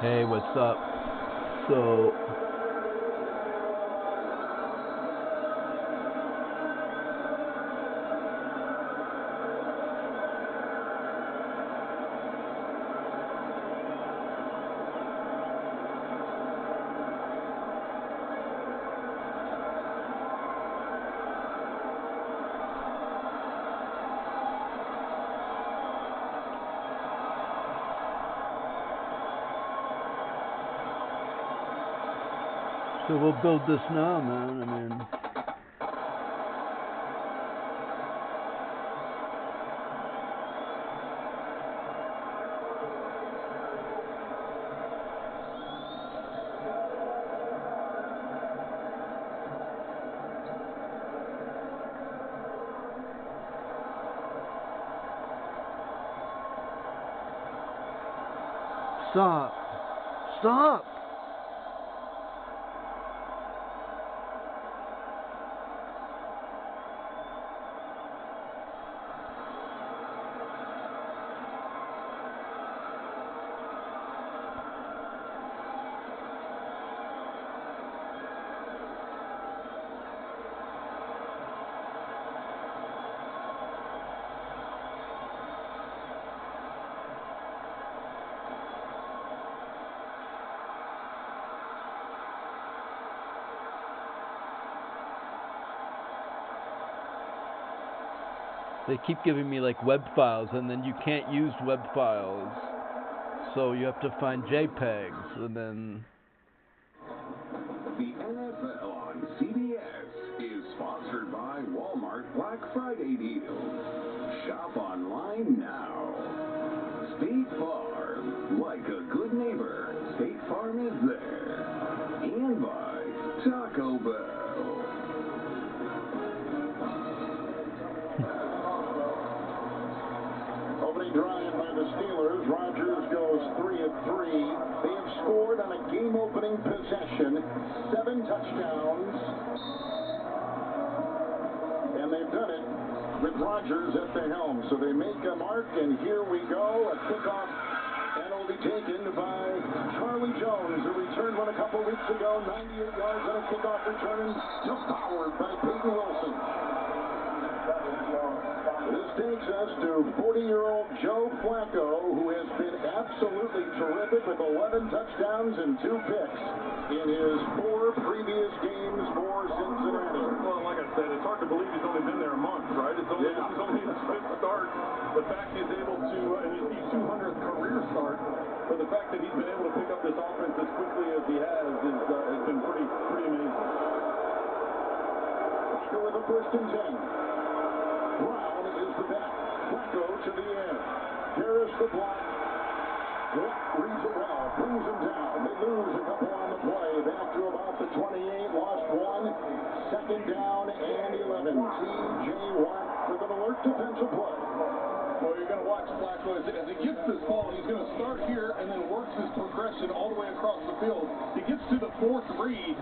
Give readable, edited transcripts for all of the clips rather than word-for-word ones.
Hey, what's up? So, we'll build this now, man. I mean, stop. Stop. They keep giving me like web files, and then you can't use web files, so you have to find JPEGs, and then... The NFL on CBS is sponsored by Walmart Black Friday deals. Shop online now. State Farm, like a good neighbor, State Farm is there. And by Taco Bell. Opening drive by the Steelers. Rodgers goes 3 of 3. They have scored on a game-opening possession, 7 touchdowns, and they've done it with Rodgers at the helm. So they make a mark, and here we go, a kickoff, and it will be taken by Charlie Jones, who returned one a couple weeks ago, 98 yards on a kickoff return, devoured by Peyton Wilson. This takes us to 40-year-old Joe Flacco, who has been absolutely terrific with 11 touchdowns and 2 picks in his 4 previous games for Cincinnati. Well, like I said, it's hard to believe he's only been there a month, right? This is only his 5th start. The fact he's able to, and his 200th career start, but the fact that he's been able to pick up this offense as quickly as he has been pretty amazing. Flacco with a 1st and 10. Brown is the back. Flacco to the air. Harris the block. Reads it well. Brings him down. They lose a couple on the play. Back to about the 28. Lost 1. 2nd down and 11. T.J. Watt with an alert defensive play. Well, you're going to watch Flacco as he gets this ball. He's going to start here and then works his progression all the way across the field. He gets to the 4th read.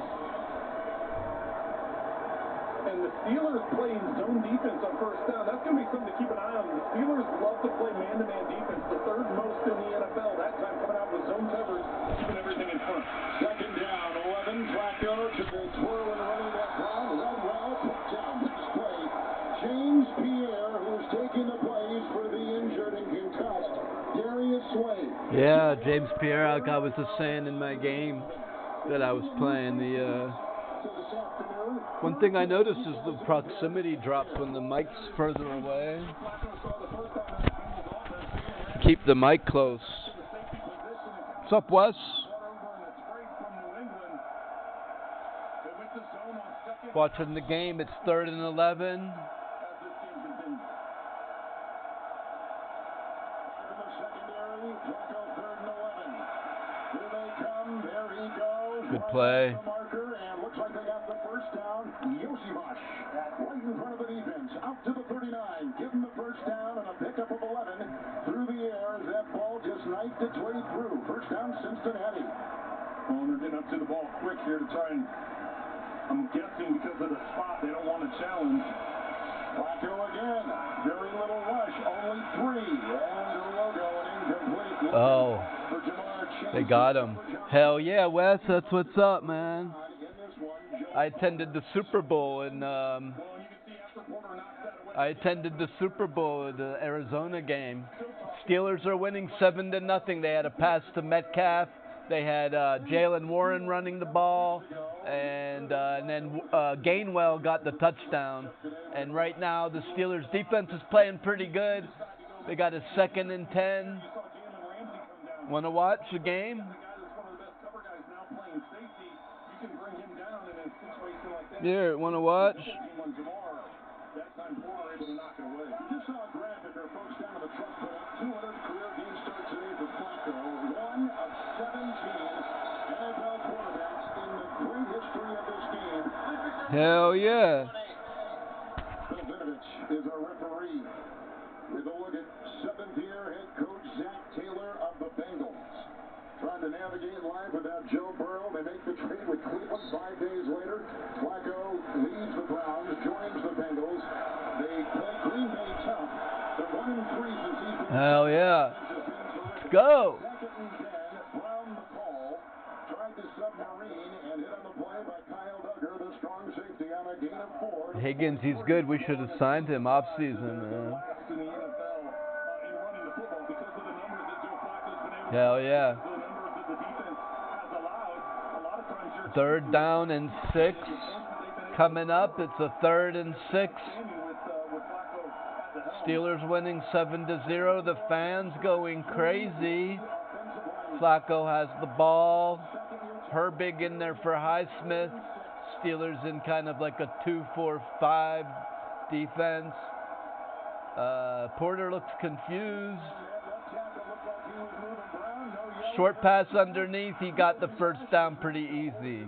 And the Steelers playing zone defense on 1st down. That's going to be something to keep an eye on. The Steelers love to play man-to-man defense, the 3rd most in the NFL. That time coming out with zone coverage, keeping everything in front. 2nd down, 11. Flacco to the twirl and running back. Brown read well. Put down. Pass play. James Pierre, who's taking the plays for the injured and concussed Darius Slay. Yeah, James Pierre, like I was just saying in my game that I was playing, one thing I noticed is the proximity drops when the mic's further away. Keep the mic close. What's up, Wes? Watching the game, it's 3rd and 11. Good play. Looks like they got the 1st down. Yoshimash right in front of the defense. Out to the 39. Give him the 1st down and a pickup of 11 through the air. That ball just knifed its way through. 1st down, Cincinnati. Well, they're getting up to the ball quick here to try and, I'm guessing because of the spot, they don't want to challenge. Flacco again. Very little rush. Only 3. And the logo and incomplete. Oh. For Jamar They got him. Hell yeah, Wes, that's what's up, man. I attended the Super Bowl in the Arizona game. Steelers are winning 7-0. They had a pass to Metcalf. They had Jalen Warren running the ball, and then Gainwell got the touchdown. And right now the Steelers defense is playing pretty good. They got a 2nd and 10. Want to watch the game? Yeah, want to watch? Hell yeah. Is our referee. With a look at 7th-year head coach Zach Taylor of the Bengals. Trying to navigate life without Joe Burrow. They make the trade with Cleveland 5 days later. Flacco leaves the Browns, joins the Bengals. They play Green Bay tough. They're 1-3 since he's been. Hell yeah. Let's go. 2nd and 10. Brown the call. Tried the submarine and hit on the play by Kyle Duggar, the strong safety, on a gain of 4. Higgins, he's good. We should have signed him off-season, man. Hell yeah. 3rd down and 6 coming up. It's a 3rd and 6. Steelers winning 7-0. The fans going crazy. Flacco has the ball. Herbig in there for Highsmith. Steelers in kind of like a 2-4-5 defense. Porter looks confused. Short pass underneath. He got the 1st down pretty easy.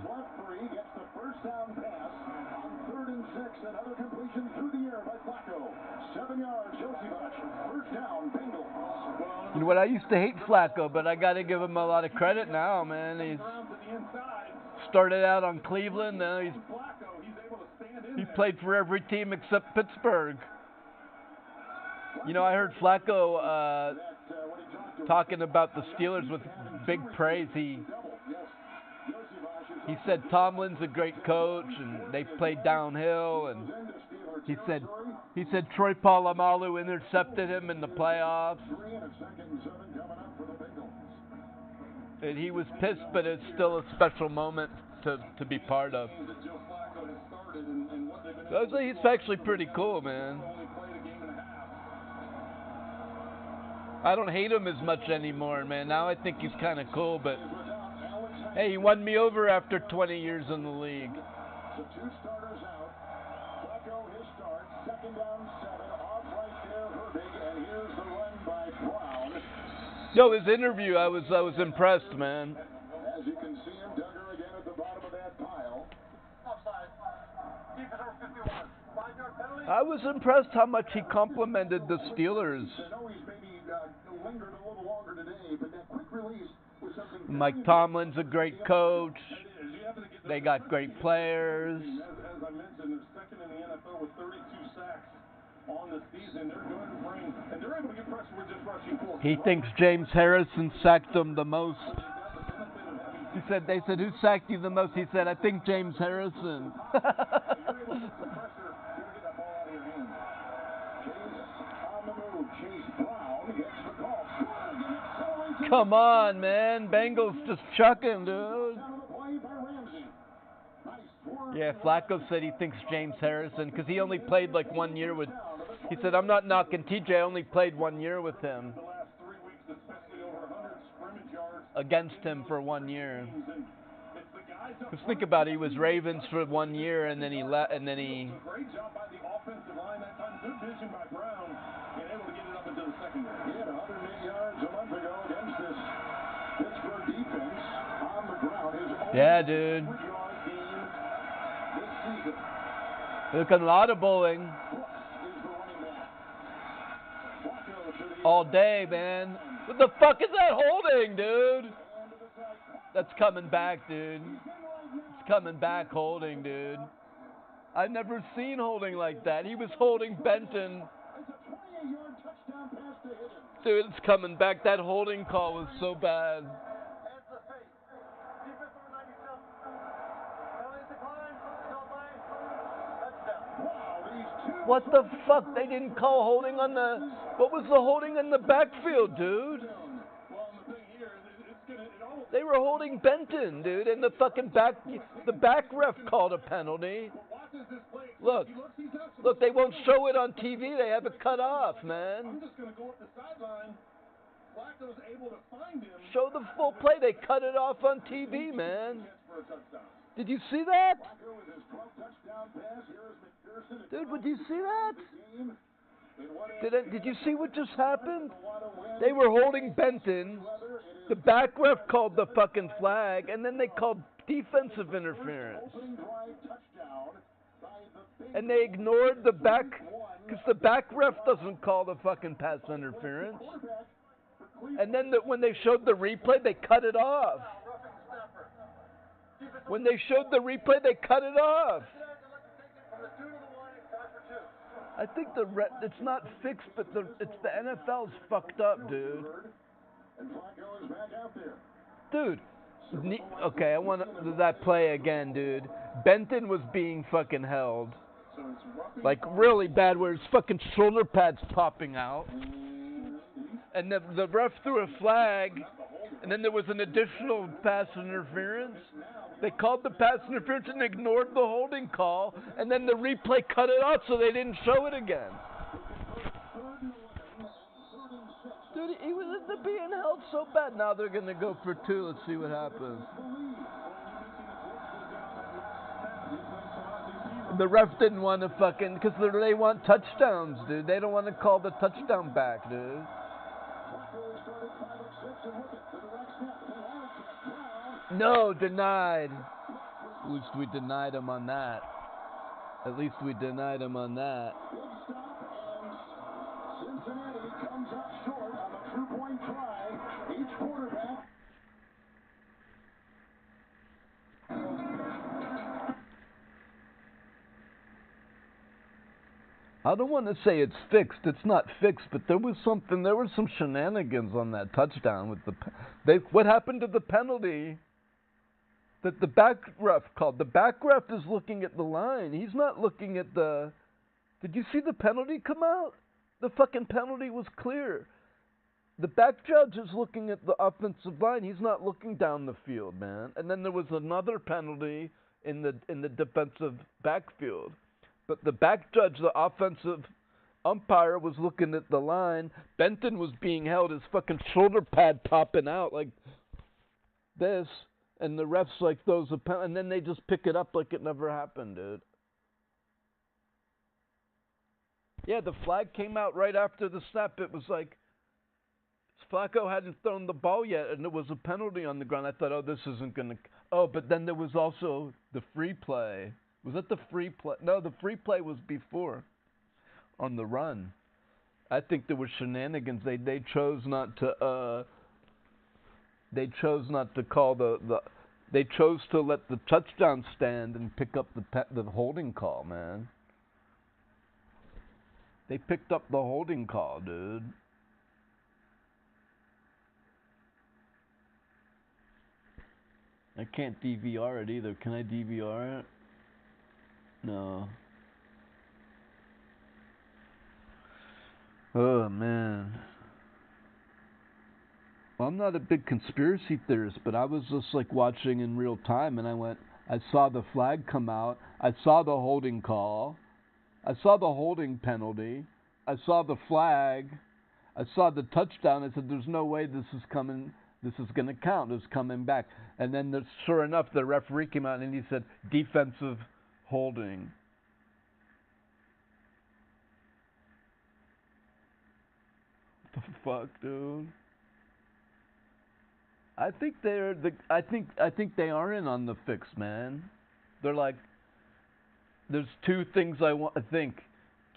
You know what? I used to hate Flacco, but I got to give him a lot of credit now, man. He's started out on Cleveland. Now he played for every team except Pittsburgh. You know, I heard Flacco talking about the Steelers with big praise. He said Tomlin's a great coach, and they played downhill. And he said Troy Polamalu intercepted him in the playoffs. And he was pissed, but it's still a special moment to be part of. So he's actually pretty cool, man. I don't hate him as much anymore, man. Now I think he's kind of cool, but hey, he won me over after 20 years in the league. So 2 starters out. Flacco, his start. 2nd down, 7. Off right there, Herbig, and here's the run by Brown. Yo, his interview, I was impressed, man. As you can see him, Duggar again at the bottom of that pile. Offside. Keeper number 51. 5-yard penalty. I was impressed how much he complimented the Steelers. I know he's maybe lingered a little longer today, but that quick release was something. Mike Tomlin's a great coach. They got great players. As I mentioned, they're 2nd in the NFL with 32 sacks on the season. They're going to bring, and they're able to get pressure with just rushing 4. He thinks James Harrison sacked him the most. They said, who sacked you the most? He said, I think James Harrison. Come on, man. Bengals just chucking, dude. Yeah, Flacco said he thinks James Harrison, because he only played like 1 year with... He said, I'm not knocking TJ, I only played 1 year with him. Against him for 1 year. Because think about it, he was Ravens for 1 year, and then he left, and then he... Great job by the offensive line that time. Good vision by Brown, and able to get it up into the secondary. He had 108 yards a month ago against this Pittsburgh defense on the ground. His only Yeah, dude. 100-yard game this season. Look at a lot of bowling. All day, man. What the fuck is that holding, dude? That's coming back, dude. It's coming back holding, dude. I've never seen holding like that. He was holding Benton. Dude, it's coming back. That holding call was so bad. What the fuck? They didn't call holding on the... What was the holding in the backfield, dude? They were holding Benton, dude, and the back ref called a penalty. Look, they won't show it on TV. They have it cut off, man. Show the full play. They cut it off on TV, man. Did you see that? Dude, did you see that? Did you see what just happened? They were holding Benton. The back ref called the fucking flag, and then they called defensive interference. And they ignored the back, because the back ref doesn't call the fucking pass interference. And then when they showed the replay, they cut it off. When they showed the replay, they cut it off. I think it's not fixed, but it's the NFL's fucked up, dude. Dude, okay, I want that play again, dude. Benton was being fucking held, like really bad, where his fucking shoulder pads popping out, and the ref threw a flag, and then there was an additional pass interference. They called the pass interference and ignored the holding call, and then the replay cut it off so they didn't show it again. Dude, he was being held so bad. Now they're going to go for two. Let's see what happens. The ref didn't want to fucking... Because they want touchdowns, dude. They don't want to call the touchdown back, dude. No, denied. At least we denied him on that. Cincinnati comes up short on a 2-point try. Each quarterback. I don't want to say it's fixed. It's not fixed, but there was some shenanigans on that touchdown with what happened to the penalty that the back ref called? The back ref is looking at the line. He's not looking at the... Did you see the penalty come out? The fucking penalty was clear. The back judge is looking at the offensive line. He's not looking down the field, man. And then there was another penalty in the defensive backfield. But the back judge, the offensive umpire, was looking at the line. Benton was being held, his fucking shoulder pad popping out like this. And the refs like those, and then they just pick it up like it never happened, dude. Yeah, the flag came out right after the snap. It was like Flacco hadn't thrown the ball yet, and there was a penalty on the ground. I thought, oh, this isn't going to... Oh, but then there was also the free play. Was that the free play? No, the free play was before, on the run. I think there were shenanigans. They chose not to... They chose not to call They chose to let the touchdown stand and pick up the holding call, man. They picked up the holding call, dude. I can't DVR it either. Can I DVR it? No. Oh, man. Well, I'm not a big conspiracy theorist, but I was just like watching in real time, and I saw the flag come out. I saw the holding call. I saw the holding penalty. I saw the flag. I saw the touchdown. I said, there's no way this is going to count. It's coming back. And then, sure enough, the referee came out and he said, defensive holding. What the fuck, dude? I think they are in on the fix, man. They're like, there's two things I think.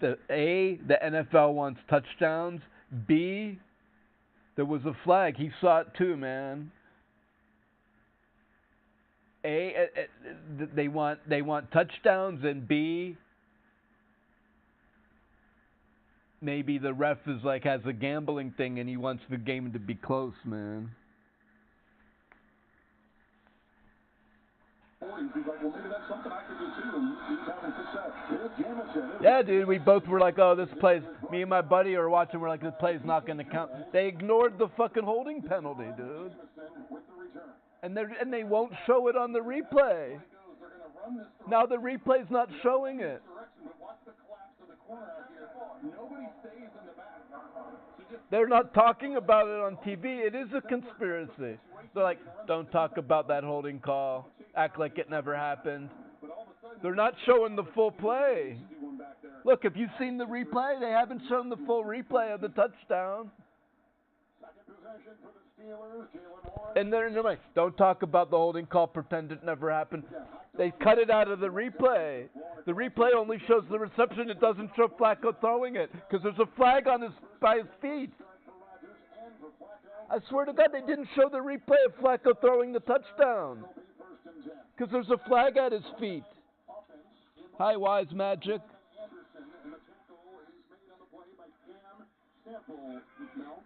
The NFL wants touchdowns. B, there was a flag. He saw it too, man. They want touchdowns, and B, maybe the ref is like has a gambling thing and he wants the game to be close, man. He's like, well, maybe that's something I could do too. And Yeah, dude, we both were like, oh, this play's, me and my buddy are watching, we're like, this play's not going to count. They ignored the fucking holding penalty, dude. And they won't show it on the replay. Now the replay's not showing it. They're not talking about it on TV. It is a conspiracy. They're like, don't talk about that holding call. Act like it never happened. They're not showing the full play. Look, have you seen the replay? They haven't shown the full replay of the touchdown. And they're like, don't talk about the holding call, pretend it never happened. They cut it out of the replay. The replay only shows the reception. It doesn't show Flacco throwing it because there's a flag by his feet. I swear to God, they didn't show the replay of Flacco throwing the touchdown because there's a flag at his feet. Hi, Wise Magic.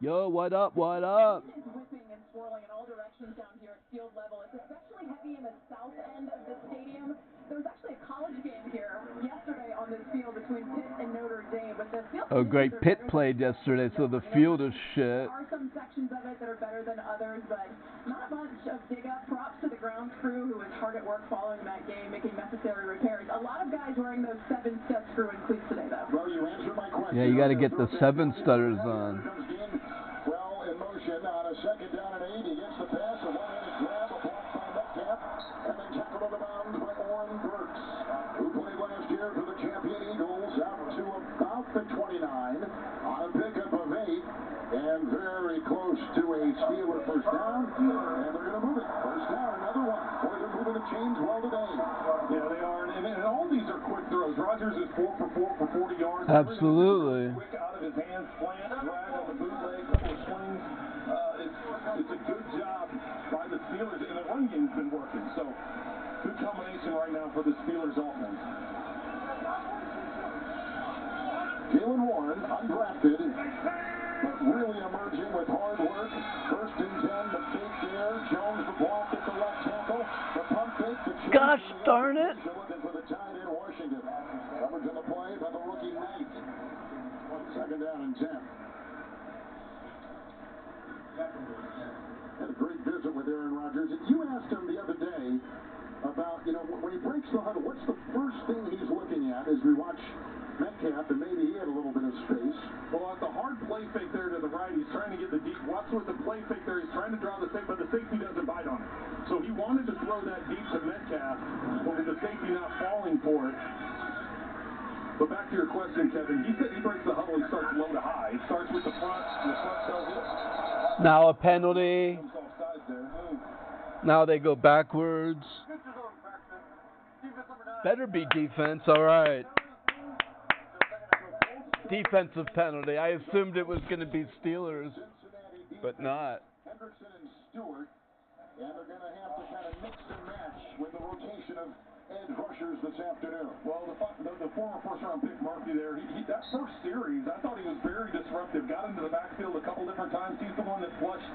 Yo, what up? What up? It's whipping and swirling in all directions down here at field level. It's especially heavy in the south end of the stadium. There was actually a college game here yesterday on this field between Pitt and Notre Dame. But the field great. Pitt played yesterday, so the field is shit. There are some sections of it that are better than others, but not much of dig up. Props to the grounds crew who was hard at work following that game, making necessary repairs. A lot of guys wearing those 7-step screw-in cleats today, though. Well, you answered my question. Yeah, you got to get the 7 stutters on. Well, in motion on a second down and 8. He gets the pass, a one-handed grab, a block by Metcalf, and then tackled on the mound by Oren Burks, who played last year for the champion Eagles, out to about the 29 on a pickup of 8, and very close to a Steeler first down, and they're going to move it. First down, another one. Boy, they're moving the chains well today. Yeah, they are, and all these are quick throws. Rodgers is 4 for 4 for 40 yards. Absolutely. Quick out of his hands, slant, drag on the bootleg, couple of swings. It's a good job by the Steelers, and the run game's been working. So, good combination right now for the Steelers offense. Jalen Warren, undrafted, but really emerging with hard work. First and 10, the fake there. Jones the block at the left tackle. The pump fake, the chase. Gosh darn it. Looking for the tight end, Washington. Coverage on the play by the rookie Knight. Second down and 10. Had a great visit with Aaron Rodgers. You asked him the other day about, when he breaks the huddle, what's the first thing he's looking at as we watch Metcalf, and maybe he had a little bit of space. Well, at the hard play fake there to the right, he's trying to get the deep. Watch with the play fake there. He's trying to draw the safety, but the safety doesn't bite on it. So he wanted to throw that deep to Metcalf, but with the safety not falling for it. But back to your question, Kevin, he said he breaks the huddle, he starts low to high. He starts with the front tells it. Now a penalty. Now they go backwards. Better be defense, all right. Defensive penalty. I assumed it was going to be Steelers, but not. Hendrickson and Stewart, and they're going to have to kind of mix and match with the rotation of edge rushers this afternoon. Well, the former first-round pick Murphy there, that first series, I thought he was very disruptive. Got into the backfield a couple different times. He's the one that flushed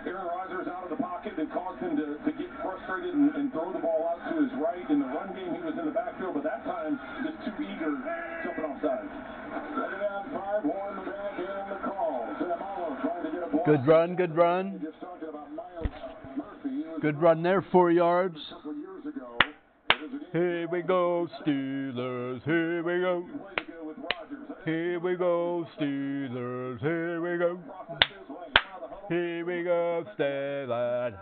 Aaron Rodgers out of the pocket and caused him to get frustrated and throw the ball out to his right. In the run game, he was in the backfield, but that time, just too eager, jumping off sides. Second down, 5, Horn the back, and the call. Samalo trying to get a block. Good run, good run. Just talking about Miles Murphy. Good run there, 4 yards. A couple years ago. Here we go, Steelers, here we go. Here we go, Steelers, here we go. Here we go, Steelers,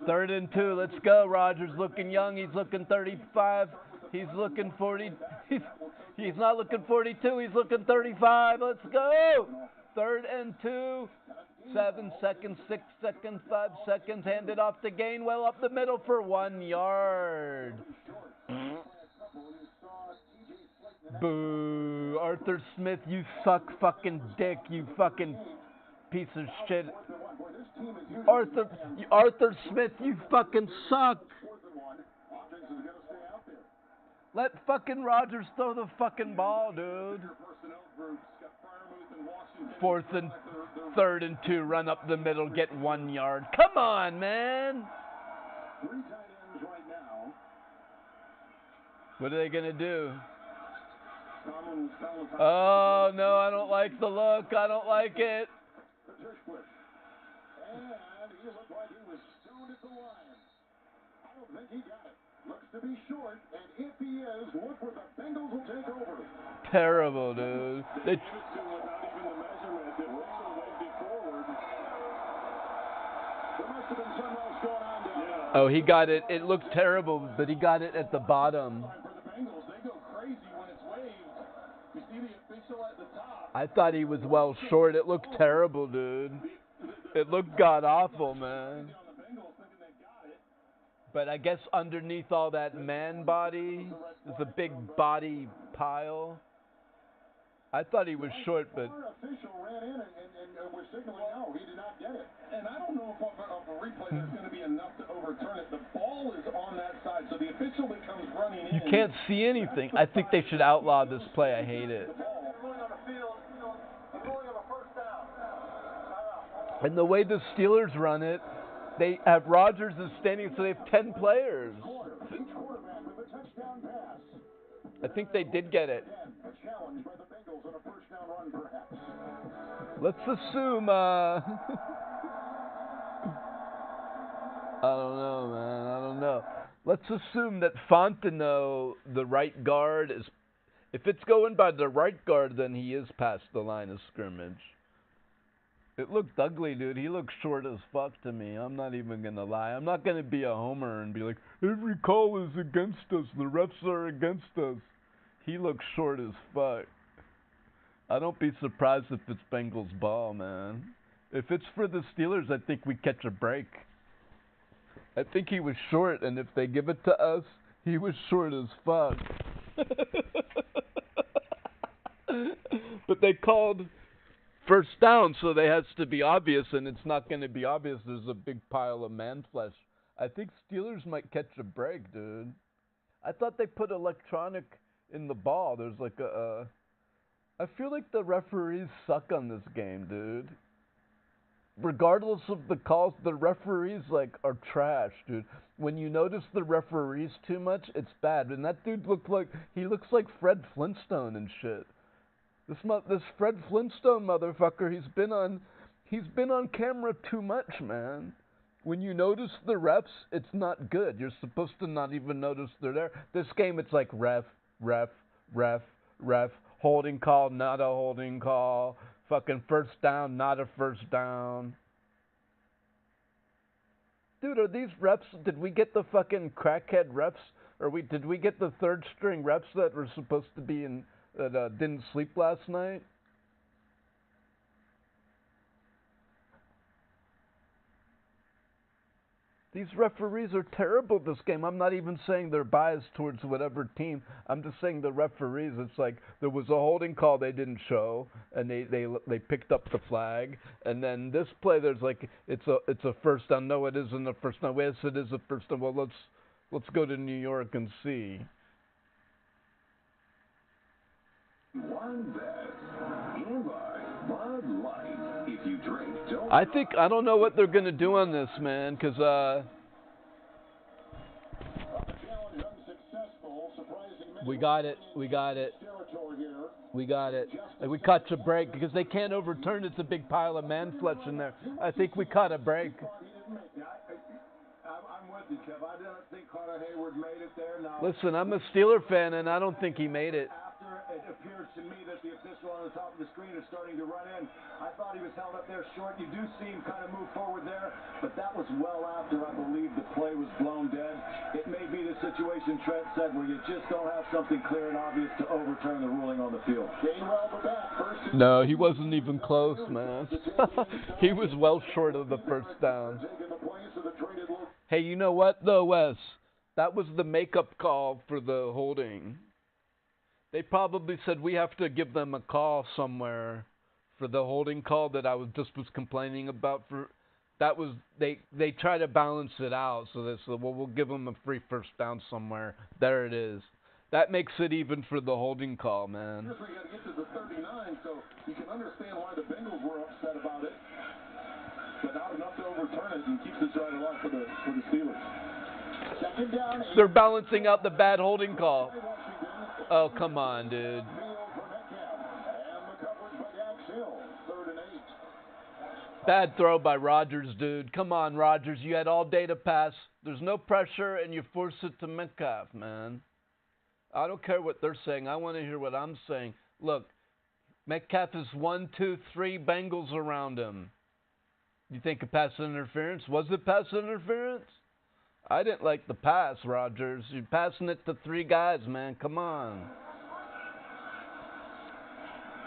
Third and 2, let's go. Rodgers looking young, he's looking 35. He's looking 40. He's not looking 42, he's looking 35. Let's go. Third and 2. 7 seconds, 6 seconds, 5 seconds. Handed off to Gainwell up the middle for 1 yard. Boo. Arthur Smith, you suck fucking dick, you fucking piece of shit. Arthur Smith, you fucking suck. Let fucking Rodgers throw the fucking ball, dude. 4th and 3rd and 2, run up the middle, get 1 yard. Come on, man. 3 tight ends right now. What are they going to do? Oh, no, I don't like the look. I don't like it. And he looked like he was stoned at the line. I don't think he got it. Looks to be short, and if he is, look where the Bengals will take over. Terrible, dude. They Without even the measurement, it also waved it forward. There must have been something else going on down there. Oh, he got it. It looked terrible, but he got it at the bottom. For the Bengals, they go crazy when it's waved. You see the official at the top. I thought he was well short. It looked terrible, dude. It looked god-awful, man. But I guess underneath all that man body is a big body pile. I thought he was short, but... Our official ran in and was signaling no, he did not get it. And I don't know if off a replay there's going to be enough to overturn it. The ball is on that side, so the official that comes running in... You can't see anything. I think they should outlaw this play. I hate it. And the way the Steelers run it, they have Rodgers is standing, so they have 10 players. Each quarterback with a touchdown pass. I think they did get it. A challenge by the Bengals on a first down run, perhaps. Let's assume, I don't know, man. I don't know. Let's assume that Fontenot, the right guard, is... If it's going by the right guard, then he is past the line of scrimmage. It looked ugly, dude. He looked short as fuck to me. I'm not even going to lie. I'm not going to be a homer and be like, every call is against us. The refs are against us. He looks short as fuck. I don't be surprised if it's Bengals ball, man. If it's for the Steelers, I think we catch a break. I think he was short, and if they give it to us, he was short as fuck. But they called first down, so they has to be obvious, and it's not going to be obvious. There's a big pile of man flesh. I think Steelers might catch a break, dude. I thought they put electronic in the ball. There's like I feel like the referees suck on this game, dude. Regardless of the calls, the referees are trash, dude. When you notice the referees too much, it's bad. And that dude looks like Fred Flintstone and shit. This Fred Flintstone motherfucker, he's been on camera too much, man. When you notice the refs, it's not good. You're supposed to not even notice they're there. This game, it's like ref, holding call, not a holding call, fucking first down, not a first down. Dude, are these refs, did we get the fucking crackhead refs? Did we get the third string refs that were supposed to be in, that didn't sleep last night? These referees are terrible this game. I'm not even saying they're biased towards whatever team. I'm just saying the referees, it's like there was a holding call they didn't show, and they picked up the flag. And then this play, there's it's a first down. No, it isn't a first down. Yes, it is a first down. Well, let's go to New York and see. One bet and by Bud Light. If you drink, don't. I don't know what they're gonna do on this, man, because we got it. We caught a break because they can't overturn. It's a big pile of man flesh in there. I think we caught a break. I'm with you, Kev. I don't think Carter Hayward made it there. Now, listen, I'm a Steeler fan, and I don't think he made it. After it appears to me that the official on the top of the screen is starting to run in, I thought he was held up there short. You do see him kind of move forward there, but that was well after, I believe, the play was blown dead. It may be the situation Trent said where you just don't have something clear and obvious to overturn the ruling on the field. No, he wasn't even close, man. He was well short of the first down. Hey, you know what, though, Wes? That was the makeup call for the holding. They probably said we have to give them a call somewhere for the holding call that I was complaining about. They try to balance it out, so they said, well, we'll give them a free first down somewhere. There it is. That makes it even for the holding call, man. Here's where you got to get to the 39, so you can understand why the Bengals were upset about it, but not enough to overturn it and keeps this drive alive for the Steelers. Second down. They're balancing out the bad holding call. Oh, come on, dude. Bad throw by Rodgers, dude. Come on, Rodgers. You had all day to pass. There's no pressure, and you force it to Metcalf, man. I don't care what they're saying. I want to hear what I'm saying. Look, Metcalf is 1, 2, 3 Bengals around him. You think of pass interference? Was it pass interference? I didn't like the pass, Rodgers. You're passing it to 3 guys, man. Come on.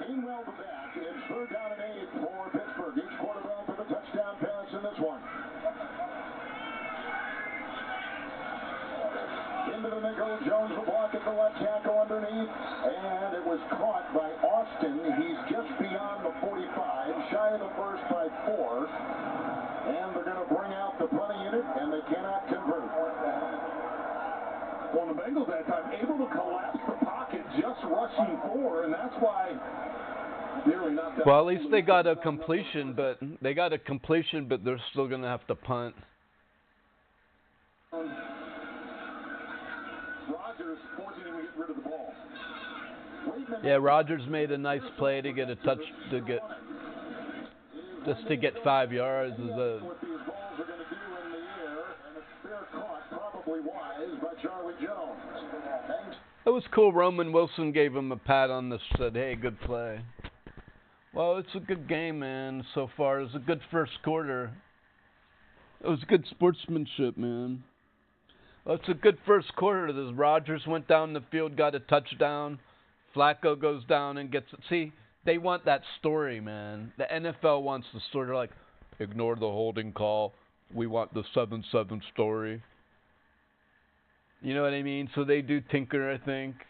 Meanwhile, the back. It's 3rd down and 8 for Pittsburgh. Each quarterback with a touchdown pass in this one. Into the nickel. Jones will block at the left tackle underneath. And it was caught by Austin. He's just beyond the 45. Shy of the first by 4. And they're going to bring out the punting unit, and they cannot convert. Well, the Bengals that time able to collapse the pocket, just rushing 4, and that's why nearly not that. Well, at least they got a completion, but they're still going to have to punt. Rodgers forcing him to get rid of the ball. Yeah, Rodgers made a nice play to get a touch to get. Just to get 5 yards is a. What these balls are going to do in the air, and it's fair caught, probably wise by Charlie Jones. It was cool. Roman Wilson gave him a pat on the said, "Hey, good play." Well, it's a good game, man. So far, it was a good first quarter. It was good sportsmanship, man. Well, it's a good first quarter. This Rodgers went down the field, got a touchdown. Flacco goes down and gets it. See. They want that story, man. The NFL wants the story. They're like, ignore the holding call. We want the 7-7 story. You know what I mean? So they do tinker, I think.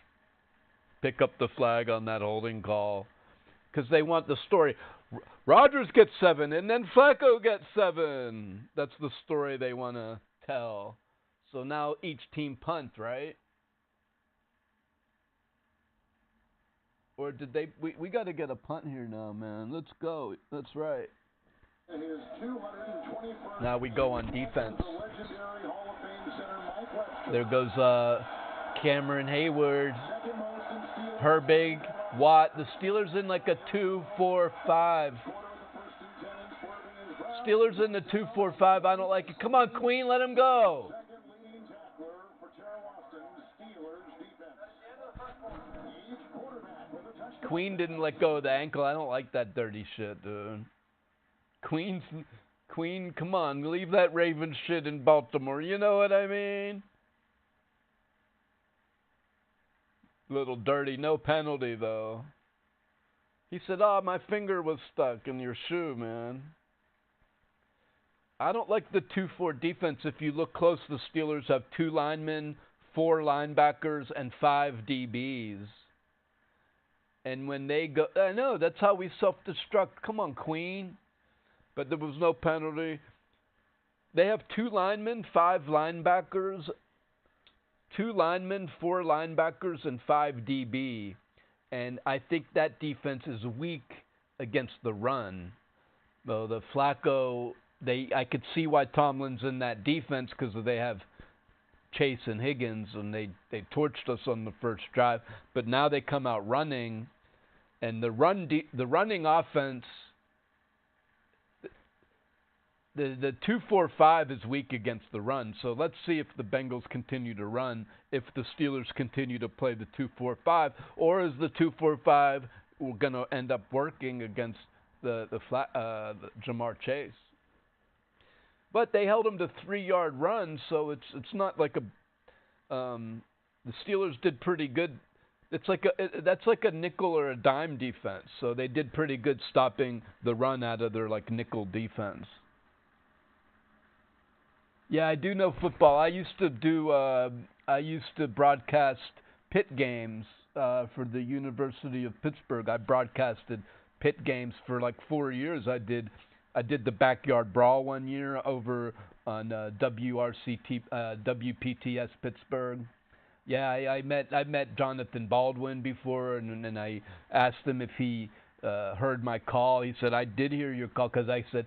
Pick up the flag on that holding call. Because they want the story. Rodgers gets 7, and then Flacco gets 7. That's the story they want to tell. So now each team punt, right? Or did they? We got to get a punt here now, man. Let's go. That's right. Now we go on defense. There goes Cameron Hayward, Herbig, Watt. The Steelers in like a 2-4-5. Steelers in the 2-4-5. I don't like it. Come on, Queen, let him go. Queen didn't let go of the ankle. I don't like that dirty shit, dude. Queen, come on. Leave that Raven shit in Baltimore. You know what I mean? Little dirty. No penalty, though. He said, my finger was stuck in your shoe, man. I don't like the 2-4 defense. If you look close, the Steelers have 2 linemen, 4 linebackers, and 5 DBs. And when they go, I know, that's how we self-destruct. Come on, Queen. But there was no penalty. They have 2 linemen, 5 linebackers, 2 linemen, 4 linebackers, and 5 DB. And I think that defense is weak against the run. Though the Flacco, I could see why Tomlin's in that defense because they have Chase and Higgins, and they torched us on the first drive. But now they come out running, and the running offense, the 2-4-5 is weak against the run. So let's see if the Bengals continue to run, if the Steelers continue to play the 2-4-5, or is the 2-4-5 going to end up working against the Jamar Chase? But they held him to 3-yard runs, so it's not like the Steelers did pretty good. That's like a nickel or a dime defense. So they did pretty good stopping the run out of their like nickel defense. Yeah, I do know football. I used to broadcast Pitt games for the University of Pittsburgh. I broadcasted Pitt games for like 4 years. I did the Backyard Brawl one year over on WPTS Pittsburgh. Yeah, I met Jonathan Baldwin before, and I asked him if he heard my call. He said, I did hear your call, because I said,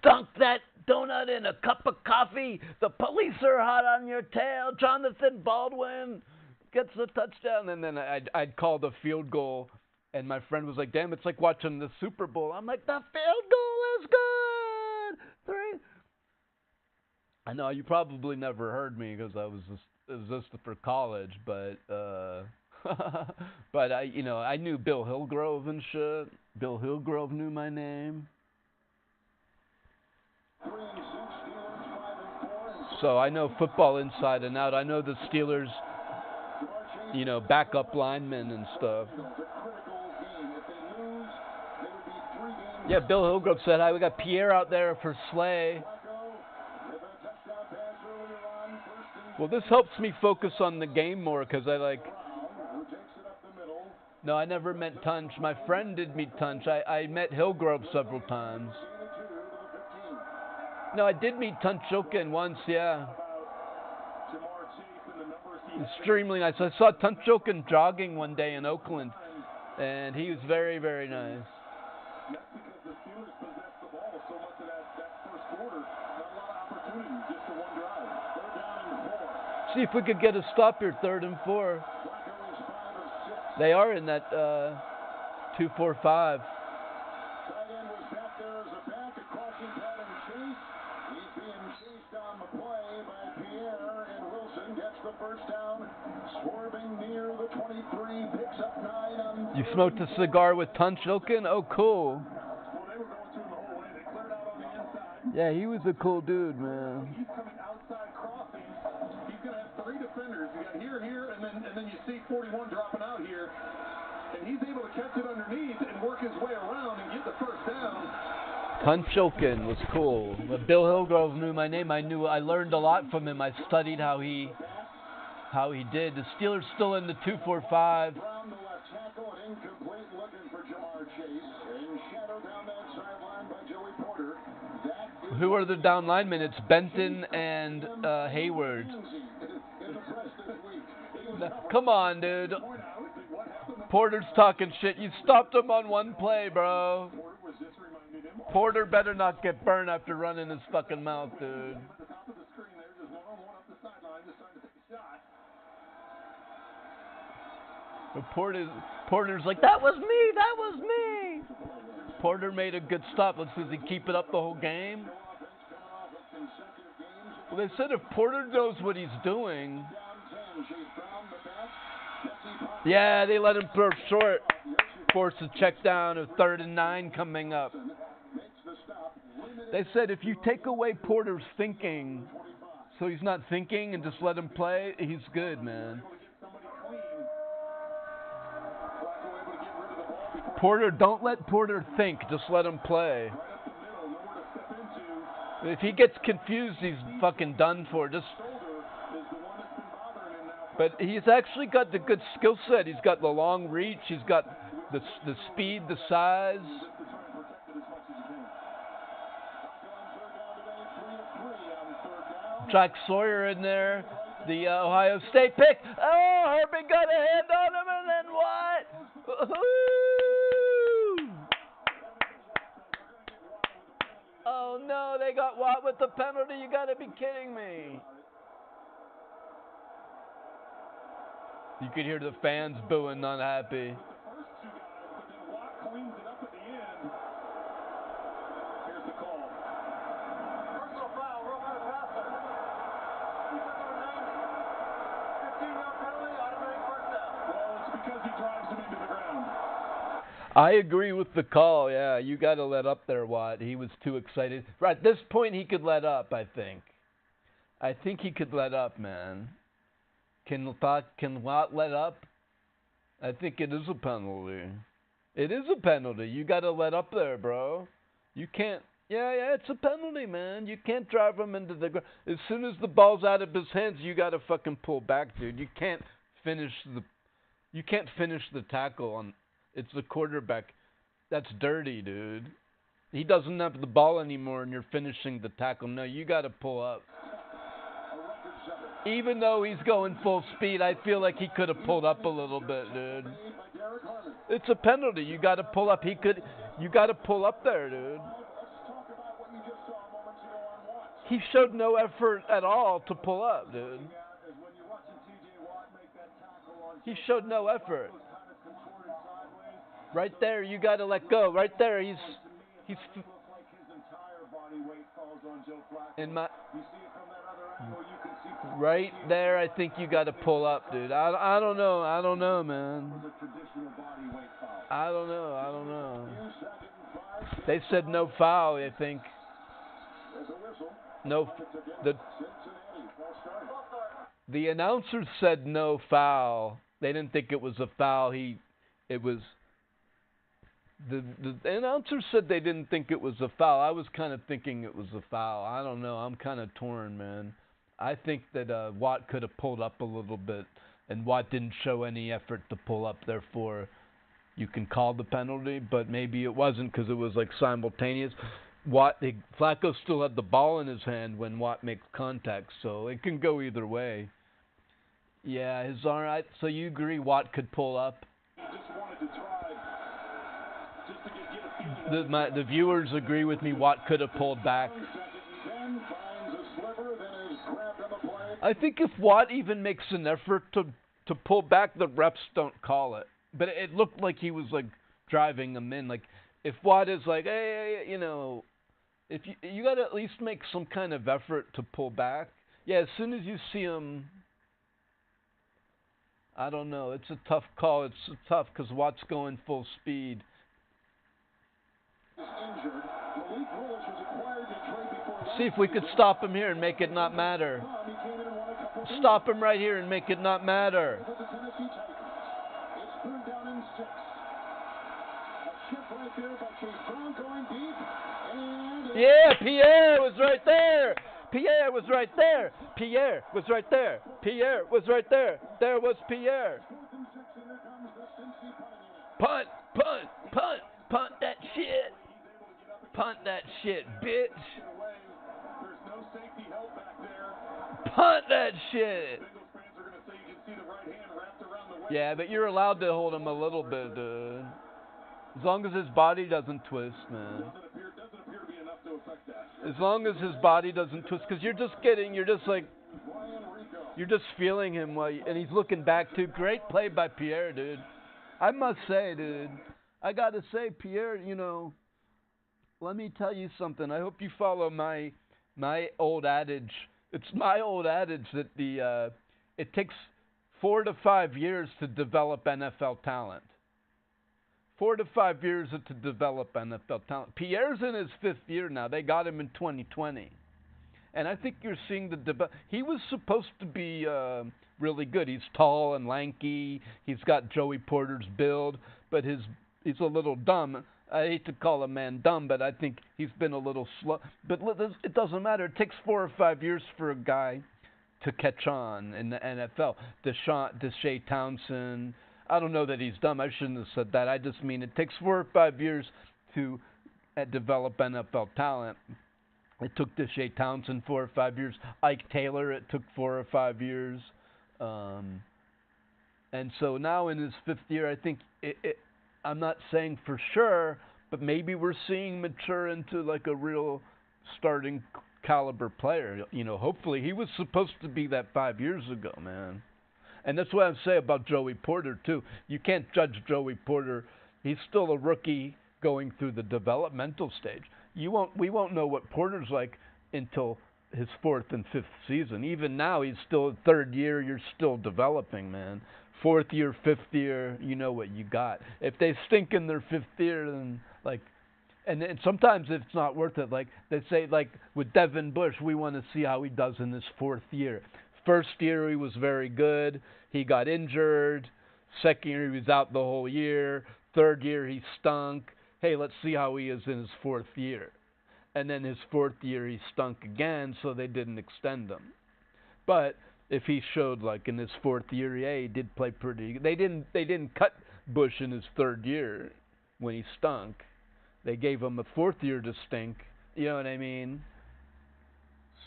dunk that donut in a cup of coffee. The police are hot on your tail. Jonathan Baldwin gets the touchdown. And then I'd call the field goal, and my friend was like, damn, it's like watching the Super Bowl. I'm like, the field goal is good. 3. I know you probably never heard me, because it was just for college, but but I knew Bill Hillgrove and shit. Bill Hillgrove knew my name. So I know football inside and out. I know the Steelers, backup linemen and stuff. Yeah, Bill Hillgrove said, hi, we got Pierre out there for Slay. Well, this helps me focus on the game more, because No, I never met Tunch. My friend did meet Tunch. I met Hillgrove several times. No, I did meet Tunch Jokin once, yeah. Extremely nice. I saw Tunch Jokin jogging one day in Oakland, and he was very, very nice. That's because the Steelers possessed the ball so much of that first quarter. Not a lot of opportunities, just the one drive. 3rd down and 4. See if we could get a stop here, 3rd and 4. They are in that 2-4-5. Tight end was back there as a back, a crossing pattern chase. He's being chased on the play by Pierre, and Wilson gets the first down, swerving near the 23, picks up 9 on. You smoked a cigar with Tunch Jokin? Oh, cool. Well, they were going to him the whole way. They cleared out on the inside. Yeah, he was a cool dude, man. He's coming outside crossing. He's going to have 3 defenders. You got here, and then you see 41 dropping out here. And he's able to catch it underneath and work his way around and get the first down. Tunch Jokin was cool. But Bill Hillgrove knew my name. I learned a lot from him. I studied how he did. The Steelers still in the 2-4-5. Who are the down linemen? It's Benton and Hayward. Come on, dude. Porter's talking shit. You stopped him on one play, bro. Porter better not get burned after running his fucking mouth, dude. Porter's like, that was me. Porter made a good stop. Let's see, does he keep it up the whole game? Well, they said if Porter knows what he's doing. Yeah, they let him throw short. Force a check down of 3rd and 9 coming up. They said if you take away Porter's thinking, so he's not thinking and just let him play, he's good, man. Porter, don't let Porter think, just let him play. If he gets confused, he's fucking done for. But he's actually got the good skill set. He's got the long reach. He's got the speed, the size. Jack Sawyer in there. The Ohio State pick. Oh, Herbie got a hand on him, and then what? Woo-hoo! Oh no, they got Watt with the penalty. You gotta be kidding me. You could hear the fans booing, not happy. I agree with the call, yeah. You got to let up there, Watt. He was too excited. Right, at this point, he could let up, I think. I think he could let up, man. Can Watt let up? I think it is a penalty. It is a penalty. You got to let up there, bro. You can't. Yeah, it's a penalty, man. You can't drive him into the ground. As soon as the ball's out of his hands, you got to fucking pull back, dude. You can't finish the tackle on. It's the quarterback. That's dirty, dude. He doesn't have the ball anymore, and you're finishing the tackle. No, you got to pull up. A record 7. Even though he's going full speed, I feel like he could have pulled up a little bit, dude. It's a penalty. You got to pull up. You got to pull up there, dude. He showed no effort at all to pull up, dude. He showed no effort. Right there, you got to let go. Right there, he's in my right there. I think you got to pull up, dude. I don't know. I don't know, man. I don't know. They said no foul. I think no. The announcers said no foul. They didn't think it was a foul. It was. The announcer said they didn't think it was a foul. I was kind of thinking it was a foul. I don't know. I'm kind of torn, man. I think that Watt could have pulled up a little bit, and Watt didn't show any effort to pull up. Therefore, you can call the penalty, but maybe it wasn't because it was like simultaneous. Flacco still had the ball in his hand when Watt makes contact, so it can go either way. Yeah, his arm. So you agree Watt could pull up? The viewers agree with me. Watt could have pulled back. I think if Watt even makes an effort to pull back, the refs don't call it. But it looked like he was like driving him in. Like if Watt is like, hey, you know, if you got to at least make some kind of effort to pull back. Yeah, as soon as you see him, I don't know. It's a tough call. It's tough because Watt's going full speed. See if we could stop him here and make it not matter. Stop him right here and make it not matter. Yeah, Pierre was right there. Pierre was right there. Pierre was right there. Pierre was right there. There was Pierre. Punt, punt, punt, punt that shit. Punt that shit, bitch. Punt that shit. Yeah, but you're allowed to hold him a little bit, dude. As long as his body doesn't twist, man. As long as his body doesn't twist, because you're just feeling him and he's looking back too. Great play by Pierre, dude. I must say, dude. I gotta say, Pierre, you know, let me tell you something. I hope you follow my old adage. It's my old adage that it takes 4 to 5 years to develop NFL talent. 4 to 5 years to develop NFL talent. Pierre's in his 5th year now. They got him in 2020. And I think you're seeing he was supposed to be really good. He's tall and lanky. He's got Joey Porter's build, but he's a little dumb. I hate to call a man dumb, but I think he's been a little slow. But it doesn't matter. It takes 4 or 5 years for a guy to catch on in the NFL. Deshae Townsend. I don't know that he's dumb. I shouldn't have said that. I just mean it takes 4 or 5 years to develop NFL talent. It took Deshae Townsend 4 or 5 years. Ike Taylor, it took 4 or 5 years. And so now in his 5th year, I think I'm not saying for sure, but maybe we're seeing mature into like a real starting caliber player. You know, hopefully he was supposed to be that 5 years ago, man. And that's what I say about Joey Porter too. You can't judge Joey Porter. He's still a rookie going through the developmental stage. We won't know what Porter's like until his 4th and 5th season. Even now, he's still 3rd year. You're still developing, man. 4th year, 5th year, you know what you got. If they stink in their 5th year, then and sometimes it's not worth it. Like they say, like with Devin Bush, we want to see how he does in his 4th year. 1st year he was very good. He got injured. 2nd year he was out the whole year. 3rd year he stunk. Hey, let's see how he is in his 4th year. And then his 4th year he stunk again, so they didn't extend him. But if he showed like in his 4th year, yeah, he did play pretty. They didn't cut Bush in his 3rd year when he stunk. They gave him a 4th year to stink. You know what I mean?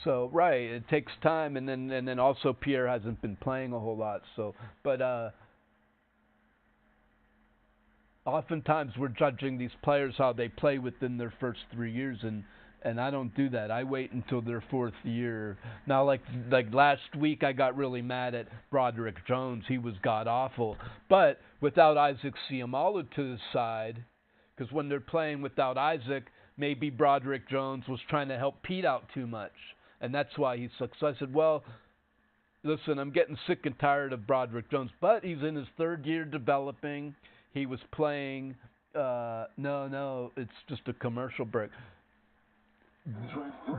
So right, it takes time, and then also Pierre hasn't been playing a whole lot. So, but oftentimes we're judging these players how they play within their first 3 years, and I don't do that. I wait until their fourth year. Now, like last week, I got really mad at Broderick Jones. He was god awful, but without Isaac Siamalu to the side, because when they're playing without Isaac, maybe Broderick Jones was trying to help Pete out too much, and that's why he sucks. So I said, well, listen, I'm getting sick and tired of Broderick Jones, but he's in his third year developing. He was playing. No, it's just a commercial break.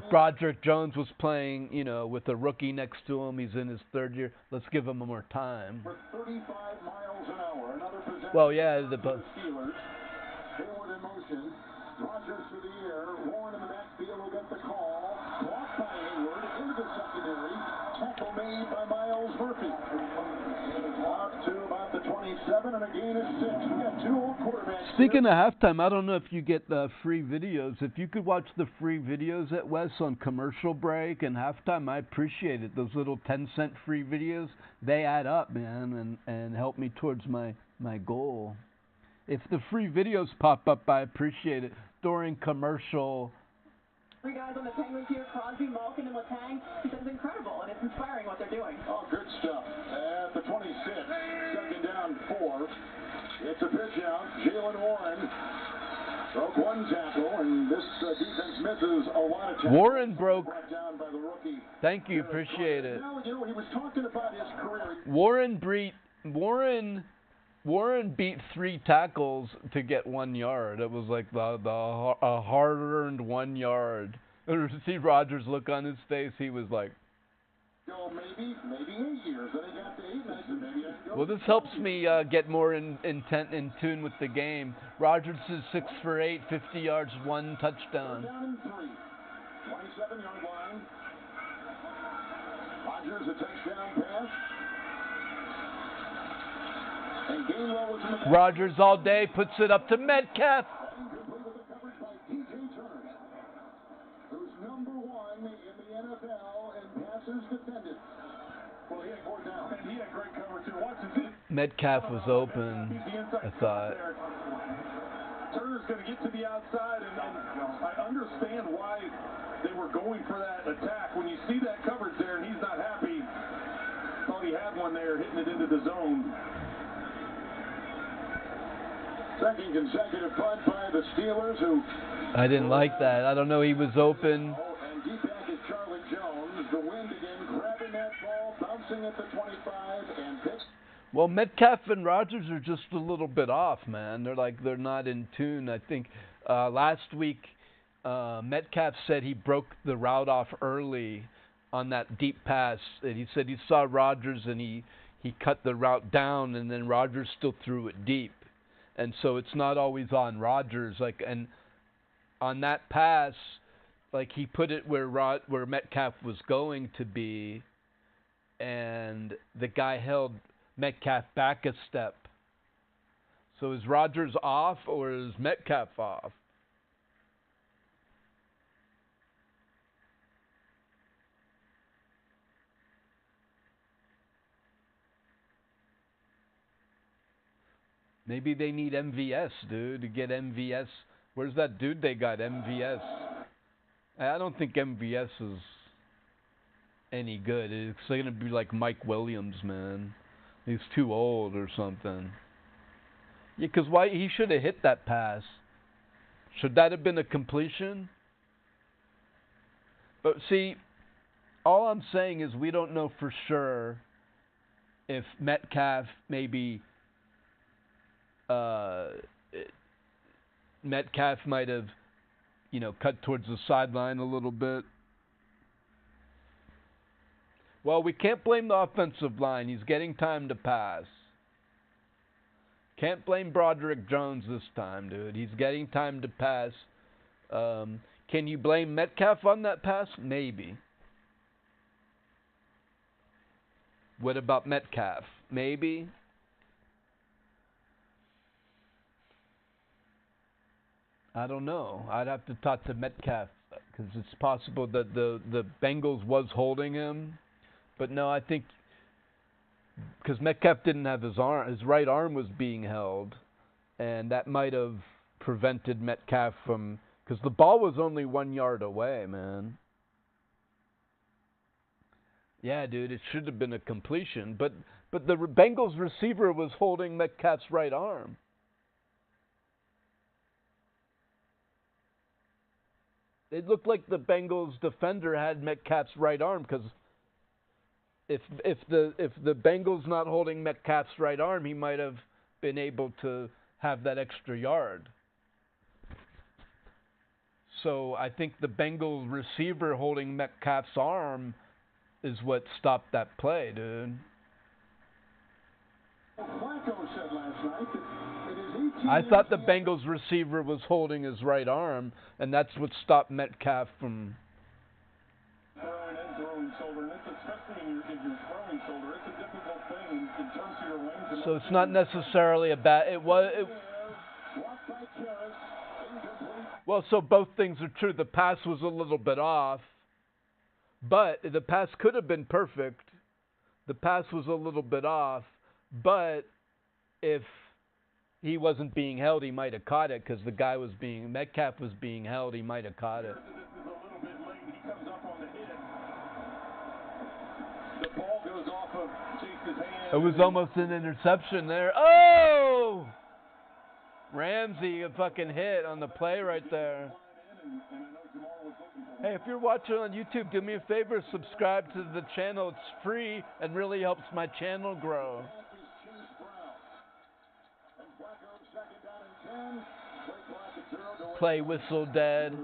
Broderick Jones was playing, with a rookie next to him. He's in his third year. Let's give him more time. For 35 miles an hour, another possession. Well, yeah, the Steelers. Hayward in motion. Rogers for the air. Warren in the backfield will get the call. Blocked by Hayward into the secondary. Tackle made by Miles Murphy. Up to about the 27 and a gain of 6. We got two old quarterbacks. Speaking of halftime, I don't know if you get free videos. If you could watch the free videos at Wes on commercial break and halftime, I appreciate it. Those little 10-cent free videos, they add up, man, and help me towards my goal. If the free videos pop up, I appreciate it. During commercial. Three guys on the Penguins here, Crosby, Malkin, and Letang. He says it's incredible, and it's inspiring what they're doing. Oh, good stuff. At the 26, second down 4. It's a pitch out. Jalen Warren broke one tackle, and this defense misses a lot of tackles. Warren broke. Brought down by the rookie. Thank you, appreciate it. Now, he was talking about his career. Warren beat 3 tackles to get 1 yard. It was like a hard-earned 1 yard. And to see Rogers' look on his face, he was like, maybe 8 years. Then he got to 8 minutes, and maybe I can go. well, this helps me get more in tune with the game. Rogers is 6 for 8, 50 yards, 1 touchdown. Down in 3. 27-yard line. Rogers, a touchdown pass. And Gainwell was in the back. Rogers all day puts it up to Metcalf. Incomplete with the coverage by T.J. Turner, who's number 1 in the NFL in passes defended. Well, he had 4 down, and he had great coverage too. Watch his Metcalf was open, I thought. Turner's going to get to the outside, and I understand why they were going for that attack. When you see that coverage there and he's not happy, thought he had one there, hitting it into the zone. Second consecutive punt by the Steelers, who... I didn't like that. I don't know, he was open. Oh, and deep back is Charlie Jones. The wind again, grabbing that ball, bouncing at the 25, and pitch. Well, Metcalf and Rogers are just a little bit off, man. They're not in tune. I think last week Metcalf said he broke the route off early on that deep pass. And he said he saw Rogers and he cut the route down, and then Rogers still threw it deep. And so it's not always on Rogers. And on that pass, he put it where Metcalf was going to be, and the guy held Metcalf back a step. So is Rogers off or is Metcalf off? Maybe they need MVS, dude, to get MVS. Where's that dude they got, MVS? I don't think MVS is any good. It's going to be like Mike Williams, man. He's too old or something. Yeah, because why? He should have hit that pass. Should that have been a completion? But see, all I'm saying is we don't know for sure if Metcalf maybe... Metcalf might have, cut towards the sideline a little bit. Well, we can't blame the offensive line. He's getting time to pass. Can't blame Broderick Jones this time, dude. He's getting time to pass. Can you blame Metcalf on that pass? Maybe. What about Metcalf? Maybe. I don't know. I'd have to talk to Metcalf because it's possible that the Bengals was holding him, but no, I think because Metcalf didn't have his right arm was being held, and that might have prevented Metcalf from, because the ball was only 1 yard away, man. Yeah, dude, it should have been a completion, but the Bengals receiver was holding Metcalf's right arm. It looked like the Bengals defender had Metcalf's right arm, because if the Bengals not holding Metcalf's right arm, he might have been able to have that extra yard. So I think the Bengals receiver holding Metcalf's arm is what stopped that play, dude. I thought the Bengals receiver was holding his right arm, and that's what stopped Metcalf from. Throwing and throwing shoulder, and it's especially in your throwing shoulder. It's a difficult thing in terms of your range. So it's not necessarily a bad. Well, so both things are true. The pass was a little bit off, but the pass could have been perfect. The pass was a little bit off, but if he wasn't being held, he might have caught it, because Metcalf was being held. He might have caught it. This is a little bit late. He comes up on the hit. The ball goes off of Chase's hand. It was almost an interception there. Oh! Ramsey, a fucking hit on the play right there. Hey, if you're watching on YouTube, do me a favor, subscribe to the channel. It's free and really helps my channel grow. Play whistle dead.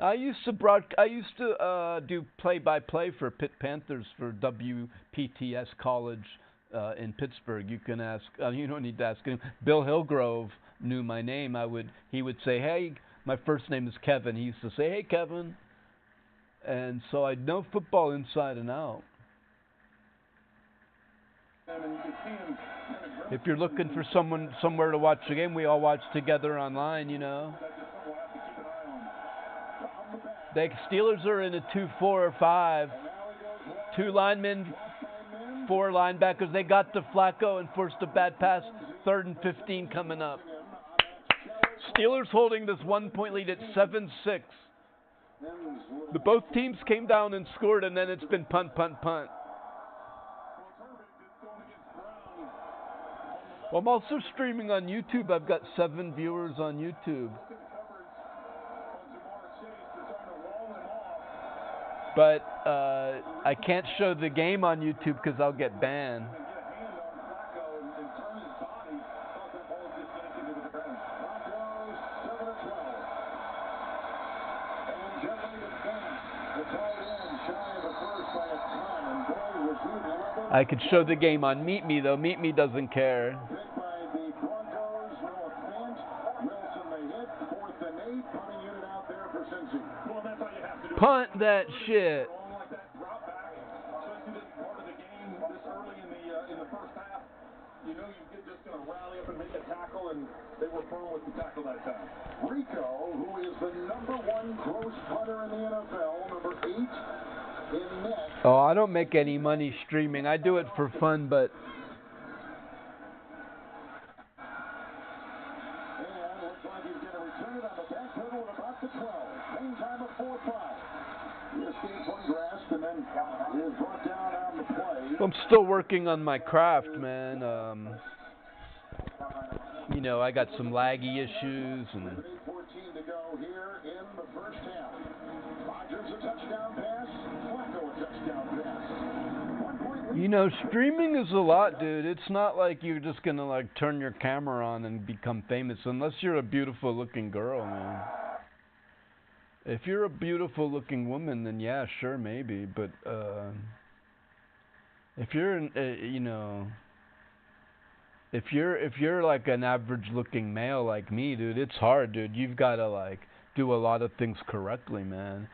I used to do play-by-play for Pitt Panthers for WPTS College in Pittsburgh. You can ask. You don't need to ask him. Bill Hillgrove knew my name. He would say, "Hey, my first name is Kevin." He used to say, "Hey, Kevin," and so I know football inside and out. If you're looking for somewhere to watch the game, we all watch together online, you know. The Steelers are in a 2-4-5. 2 linemen, 4 linebackers. They got to Flacco and forced a bad pass. 3rd and 15 coming up. Steelers holding this 1-point lead at 7-6. Both teams came down and scored, and then it's been punt, punt, punt. Well, I'm also streaming on YouTube. I've got 7 viewers on YouTube. But I can't show the game on YouTube because I'll get banned. I could show the game on Meet Me, though. Meet Me doesn't care. Punt that shit. You know you're just going to rally up and make a tackle, and they were firm with the tackle that time. Rico, who is the #1 gross punter in the NFL, number 8 in net. Oh, I don't make any money streaming. I do it for fun, but... And looks like he's going to return it on the back pedal at about the 12. Main time of 4-5. He escapes one grasp and then is brought down on the play. I'm still working on my craft, man. You know, I got some laggy issues and... 8:14 to go here in the first half. Rodgers a touchdown pass. Flacco a touchdown pass. You know, streaming is a lot, dude. It's not like you're just gonna like turn your camera on and become famous unless you're a beautiful looking girl, man. If you're a beautiful looking woman, then yeah, sure, maybe. But if you're, you know, if you're like an average looking male like me, dude, it's hard, dude. You've got to like do a lot of things correctly, man.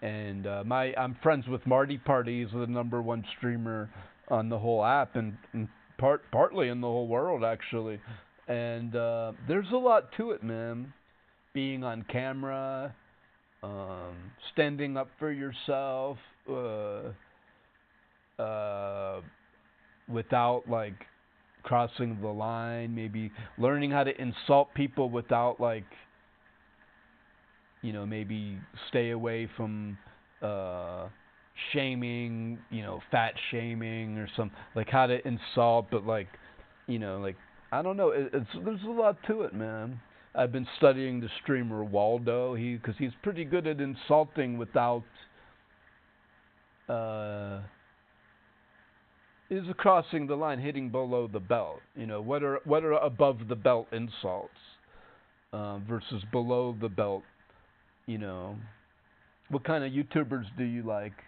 And I'm friends with Marty Party. He's the #1 streamer on the whole app and partly in the whole world, actually. And there's a lot to it, man. Being on camera, standing up for yourself, without like crossing the line, maybe learning how to insult people without like, maybe stay away from shaming, fat shaming or some, like how to insult, but like, like, I don't know, there's a lot to it, man. I've been studying the streamer Waldo, because he's pretty good at insulting without is crossing the line, hitting below the belt. What are above the belt insults versus below the belt. What kind of YouTubers do you like?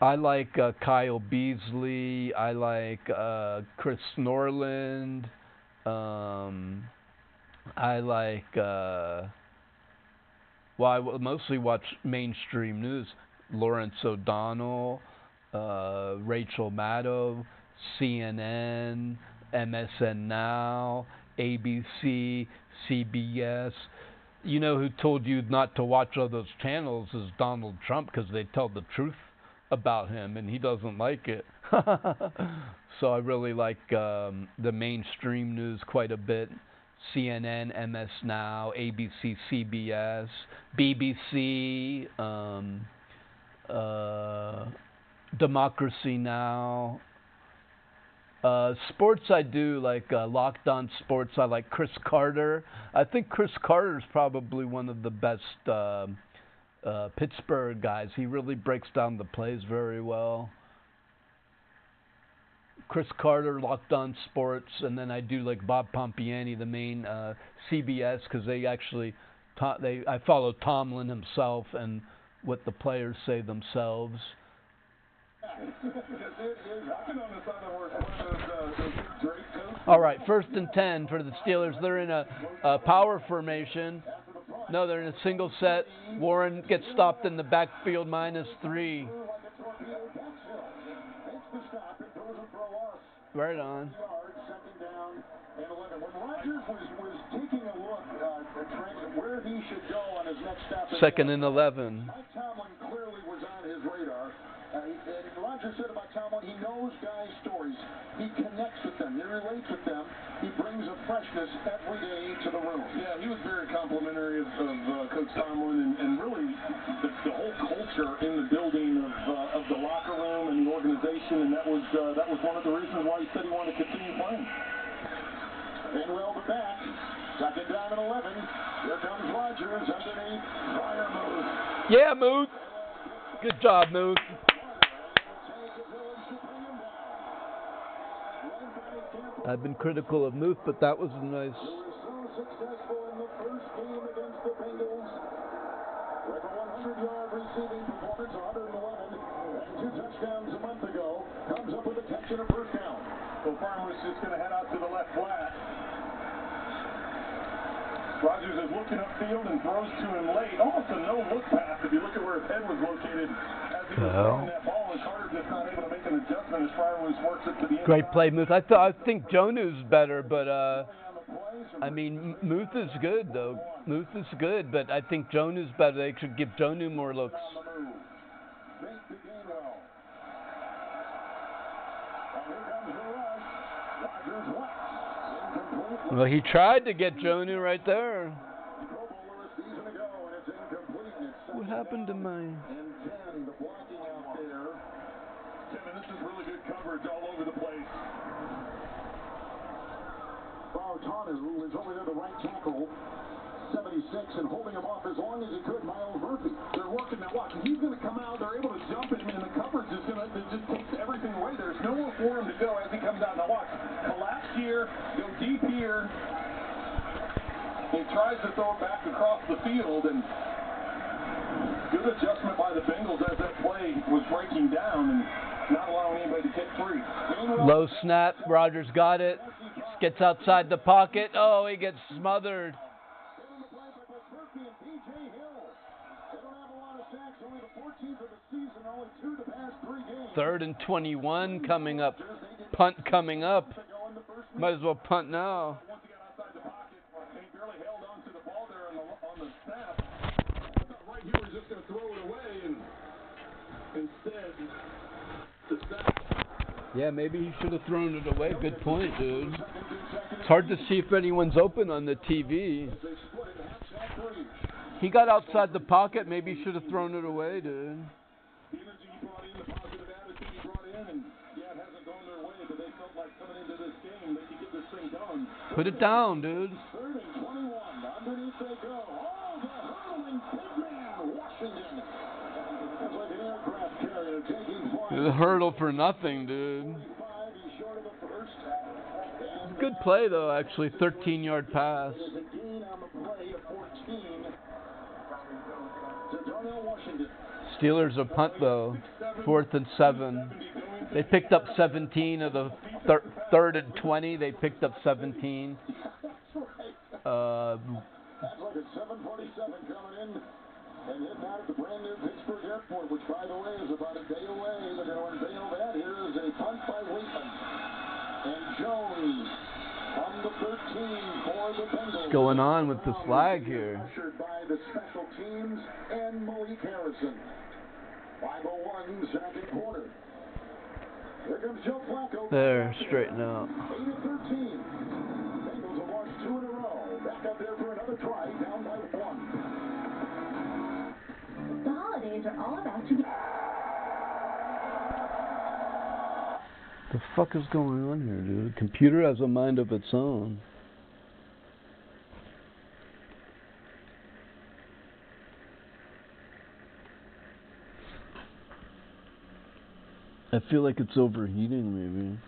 I like Kyle Beasley. I like Chris Norland. I like. I mostly watch mainstream news. Lawrence O'Donnell, Rachel Maddow, CNN, MSN Now, ABC, CBS. You know who told you not to watch all those channels is Donald Trump, because they tell the truth about him, and he doesn't like it. So I really like the mainstream news quite a bit. CNN, MS Now, ABC, CBS, BBC, Democracy Now. Sports I do like Locked On Sports. I like Chris Carter. I think Chris Carter is probably one of the best Pittsburgh guys. He really breaks down the plays very well. Chris Carter, Locked On Sports, and then I do like Bob Pompiani, the main CBS, because they actually I follow Tomlin himself and what the players say themselves. All right, 1st and 10 for the Steelers. They're in a power formation. No, they're in a single set. Warren gets stopped in the backfield, -3. Right on. Second down and 11. When Rodgers was taking a look at where he should go on his next step, 2nd and 11. Mike Tomlin clearly was on his radar. And Rodgers said about Tomlin, he knows guys' stories. He connects with them. He relates with them. He brings a freshness every day to the room. Yeah, he was very complimentary of Coach Tomlin and really the whole culture in the building of the locker room and the organization, and that was one of the reasons why he said he wanted to continue playing. Manuel the back. 2nd down and 11. Here comes Rodgers underneath. Fire move. Yeah, Muth. Good job, Muth. I've been critical of Muth, but that was nice. They were so successful in the first game against the Bengals. With a 100-yard receiving performance, 111, and 2 touchdowns a month ago, comes up with a catch and a first down. So Farmer's just going to head out to the left flat. Rodgers is looking upfield and throws to him late. Almost a no-look pass if you look at where his head was located as he was throwing that ball. And Carter just not able to make an adjustment as Farmer works it to the inside. Great play, Muth. I think Jonu's better, but I mean, Muth is good though. Muth is good, but I think Jonu's better. They should give Jonu more looks. Well, he tried to get Jonu right there. What happened to my... Tim, and this is really good coverage all over the place. Bartonu is over there, the right tackle, 76, and holding him off as long as he could, Miles Murphy. They're working that watch, and he's going to come out. They're able to jump him, and the coverage is going to just takes everything away. There's nowhere for him to go as he comes out. Now watch, collapse here, go deep here. He tries to throw it back across the field, and good adjustment by the Bengals as that play was breaking down and not allowing anybody to kick free. Low snap, Rodgers got it. Gets outside the pocket. Oh, he gets smothered. 3rd and 21 coming up. Punt coming up. Might as well punt now. Yeah, maybe he should have thrown it away. Good point, dude. It's hard to see if anyone's open on the TV. He got outside the pocket. Maybe he should have thrown it away, dude. The energy he brought in, the positive attitude he brought in, and yeah, it hasn't gone their way, but they felt like coming into this game they could get this thing done. Put it down, dude. 3rd and 21. Underneath they go. Oh, the hurtling big man, Washington. That's like an aircraft carrier taking flight. The hurdle for nothing, dude. He's short of the first. Good play, though, actually. 13-yard pass. It is a gain on the play of 14 to Darnell Washington. Steelers a punt, though. 4th and 7. They picked up 17 of the 3rd and 20. They picked up 17. That's like a 747 coming in and hitting out at the brand new Pittsburgh Airport, which, by the way, is about a day away. They're going to unveil that. Here is a punt by Waitman. And Jones on the 13 for the Bengals. What's going on with the flag here? Ushered by the special teams and Malik Harrison. 5:01, second quarter. Here comes Joe Flacco. There, straighten out. 8 of 13. Bengals have lost 2 in a row. Back up there for another try, down by 1. The holidays are all about you. The fuck is going on here, dude? Computer has a mind of its own. I feel like it's overheating, maybe.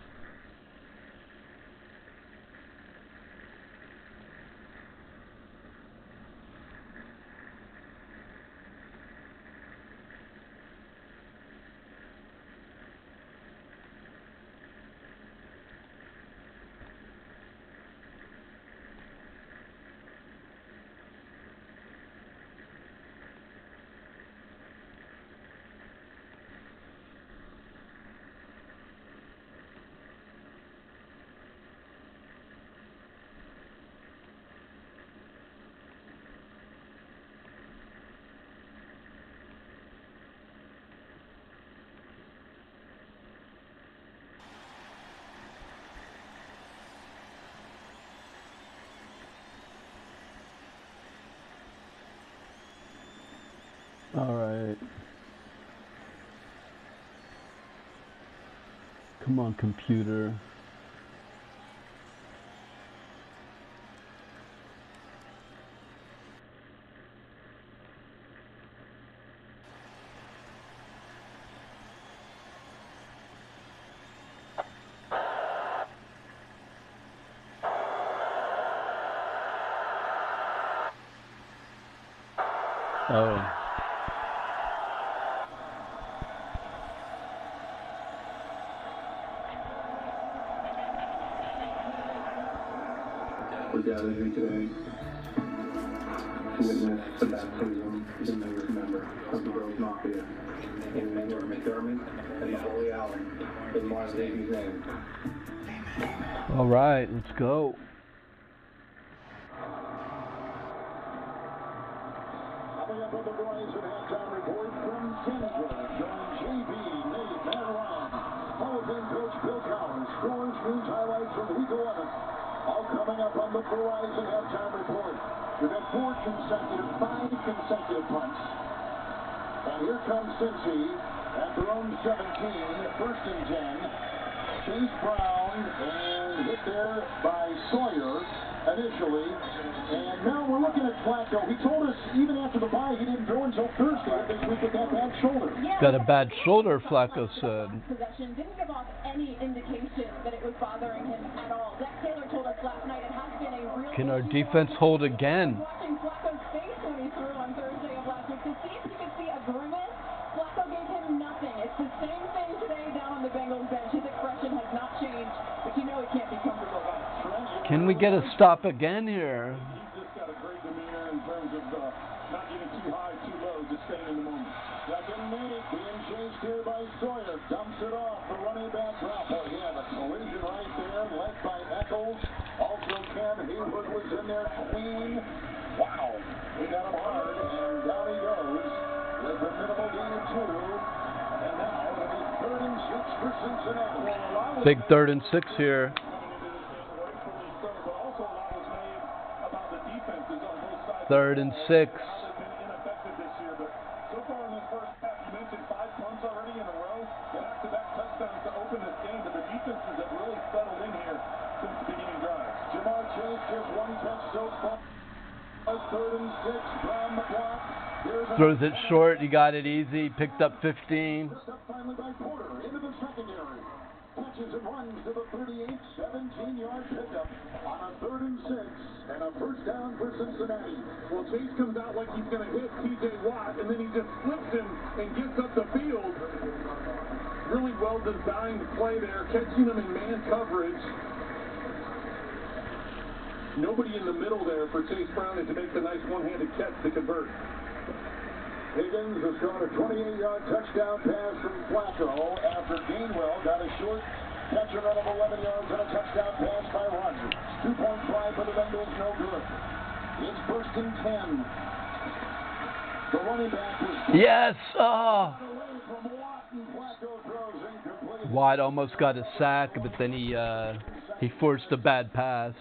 All right. Come on, computer. Oh. We're gathered here today to witness the baptism of a new member of the Rose Mafia in Miller McDermott and Foley Allen in Mars Davies' name. All right, let's go. Coming up on the Verizon halftime report from Denver, join JB, Nate, Matt Ryan, Hall of Fame coach Bill Collins, scores, news, highlights from Week 11. All coming up on the Verizon halftime report. We've had 5 consecutive punts. And here comes Cincy at their own 17, 1st and 10. Chase Brown and hit there by Sawyer initially. And now we're looking at Flacco. He told us even after the bye he didn't throw until Thursday this week with that bad shoulder. Got a bad shoulder, Flacco said. Possession didn't give off any indication that it was bothering him at all. Zach Taylor told us last night it has been a real Can our defense hold again? Watching Flacco's face when he threw on Thursday of last week to see if he could see a grimace. Flacco gave him nothing. It's the same thing today down on the Bengals bench. His expression has not changed, but you know he can't be comfortable. Can we get a stop again here? He's just got a great demeanor in terms of not getting too high, too low, just staying in the moment. Second minute, being chased here by Sawyer. Dumps it off. The running back drop. Oh, yeah, the collision right there, led by Eccles. Also, Cam Haywood was in there clean. Wow. He got him hard, and down he goes with a minimal gain of 2. And now it'll be 3rd and 6 for Cincinnati. Big 3rd and 6 here. Third and 6. Throws it short. You got it easy. Picked up 15. Finally by Porter into the secondary. Catches and runs to the 38, 17-yard pickup on a 3rd and 6 and a first down for Cincinnati. Well, Chase comes out like he's going to hit T.J. Watt, and then he just flips him and gets up the field. Really well designed play there, catching him in man coverage. Nobody in the middle there for Chase Brown to make the nice one-handed catch to convert. Higgins has caught a 28-yard touchdown pass from Flacco after Gainwell got a short catch and run of 11 yards and a touchdown pass by Rodgers. 2-point try for the Bengals, no good. It's 1st and 10. The running back was Yes! Oh! away from Watt, and Flacco throws incomplete. Watt almost got a sack, but then he forced a bad pass.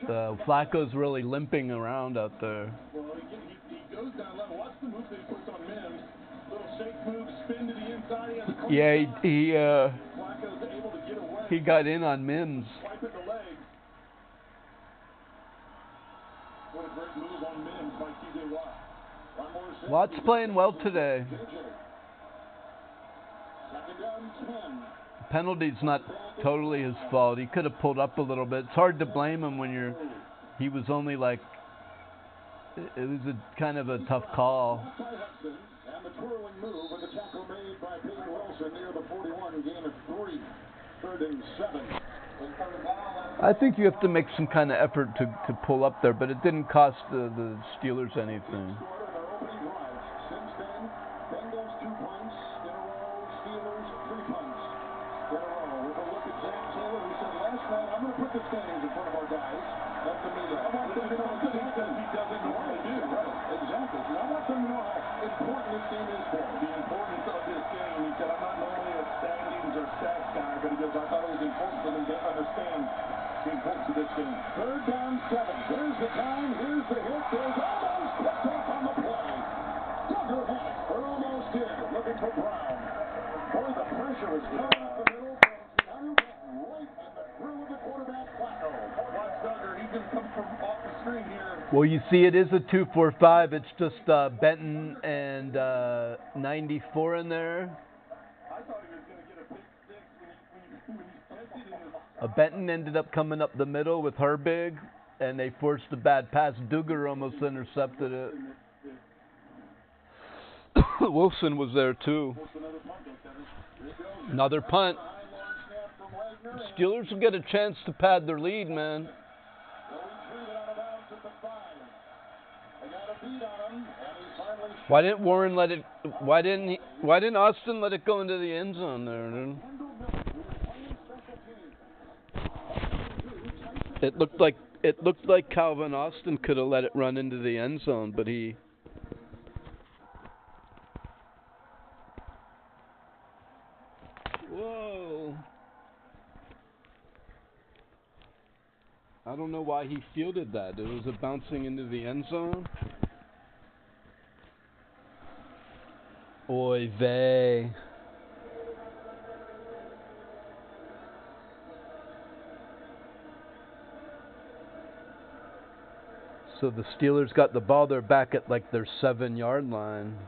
Flacco's really limping around out there. Well, he goes down level. Watch the move that he puts on Mims. Little shake move, spin to the inside. Yeah, Flacco's able to get away. he got in on Mims. Swipe at the leg. What a great move on Mims by T.J. Watt. One more set. Watt's playing well today. Second down 10. Penalty's not totally his fault. He could have pulled up a little bit. It's hard to blame him he was only like, it was a kind of a tough call. And the twirling move with the tackle made by Peyton Wilson near the 41, gain of 3. 3rd and 7. I think you have to make some kind of effort to pull up there, but it didn't cost the Steelers anything. Since then, Bengals 2 punts in a row, Steelers 3 punts in a row. With a look at Zach Taylor, who said last night, I'm going to put the standings in front of our guys at the meeting. I want them to know what he doesn't normally do. Right, exactly. And I want them to know how important this game is for him. The importance of this game. He said, I'm not normally a standings or stats guy, but he goes, I thought it was important for them to understand the importance of this game. 3rd down 7. Here's the time. Here's the hit. There's almost picked off on the play. Duggar had it. Almost did. Looking for Brown. Boy, the pressure was coming up the middle from Keanu Benton right in the grill of the quarterback, Flacco. Watch Duggar. He's going to come from off the screen here. Well, you see, it is a 2-4-5. It's just Benton and 94 in there. I thought he was going to get a pick six when he tested in his... Benton ended up coming up the middle with Herbig, and they forced a bad pass. Duggar almost intercepted it. Wilson was there too. Another punt. Steelers will get a chance to pad their lead, man. Why didn't Warren let it? Why didn't Austin let it go into the end zone there, dude? It looked like Calvin Austin could have let it run into the end zone, but he. Whoa. I don't know why he fielded that. Was it bouncing into the end zone? Oy vey. So the Steelers got the ball. They're back at like their 7-yard line.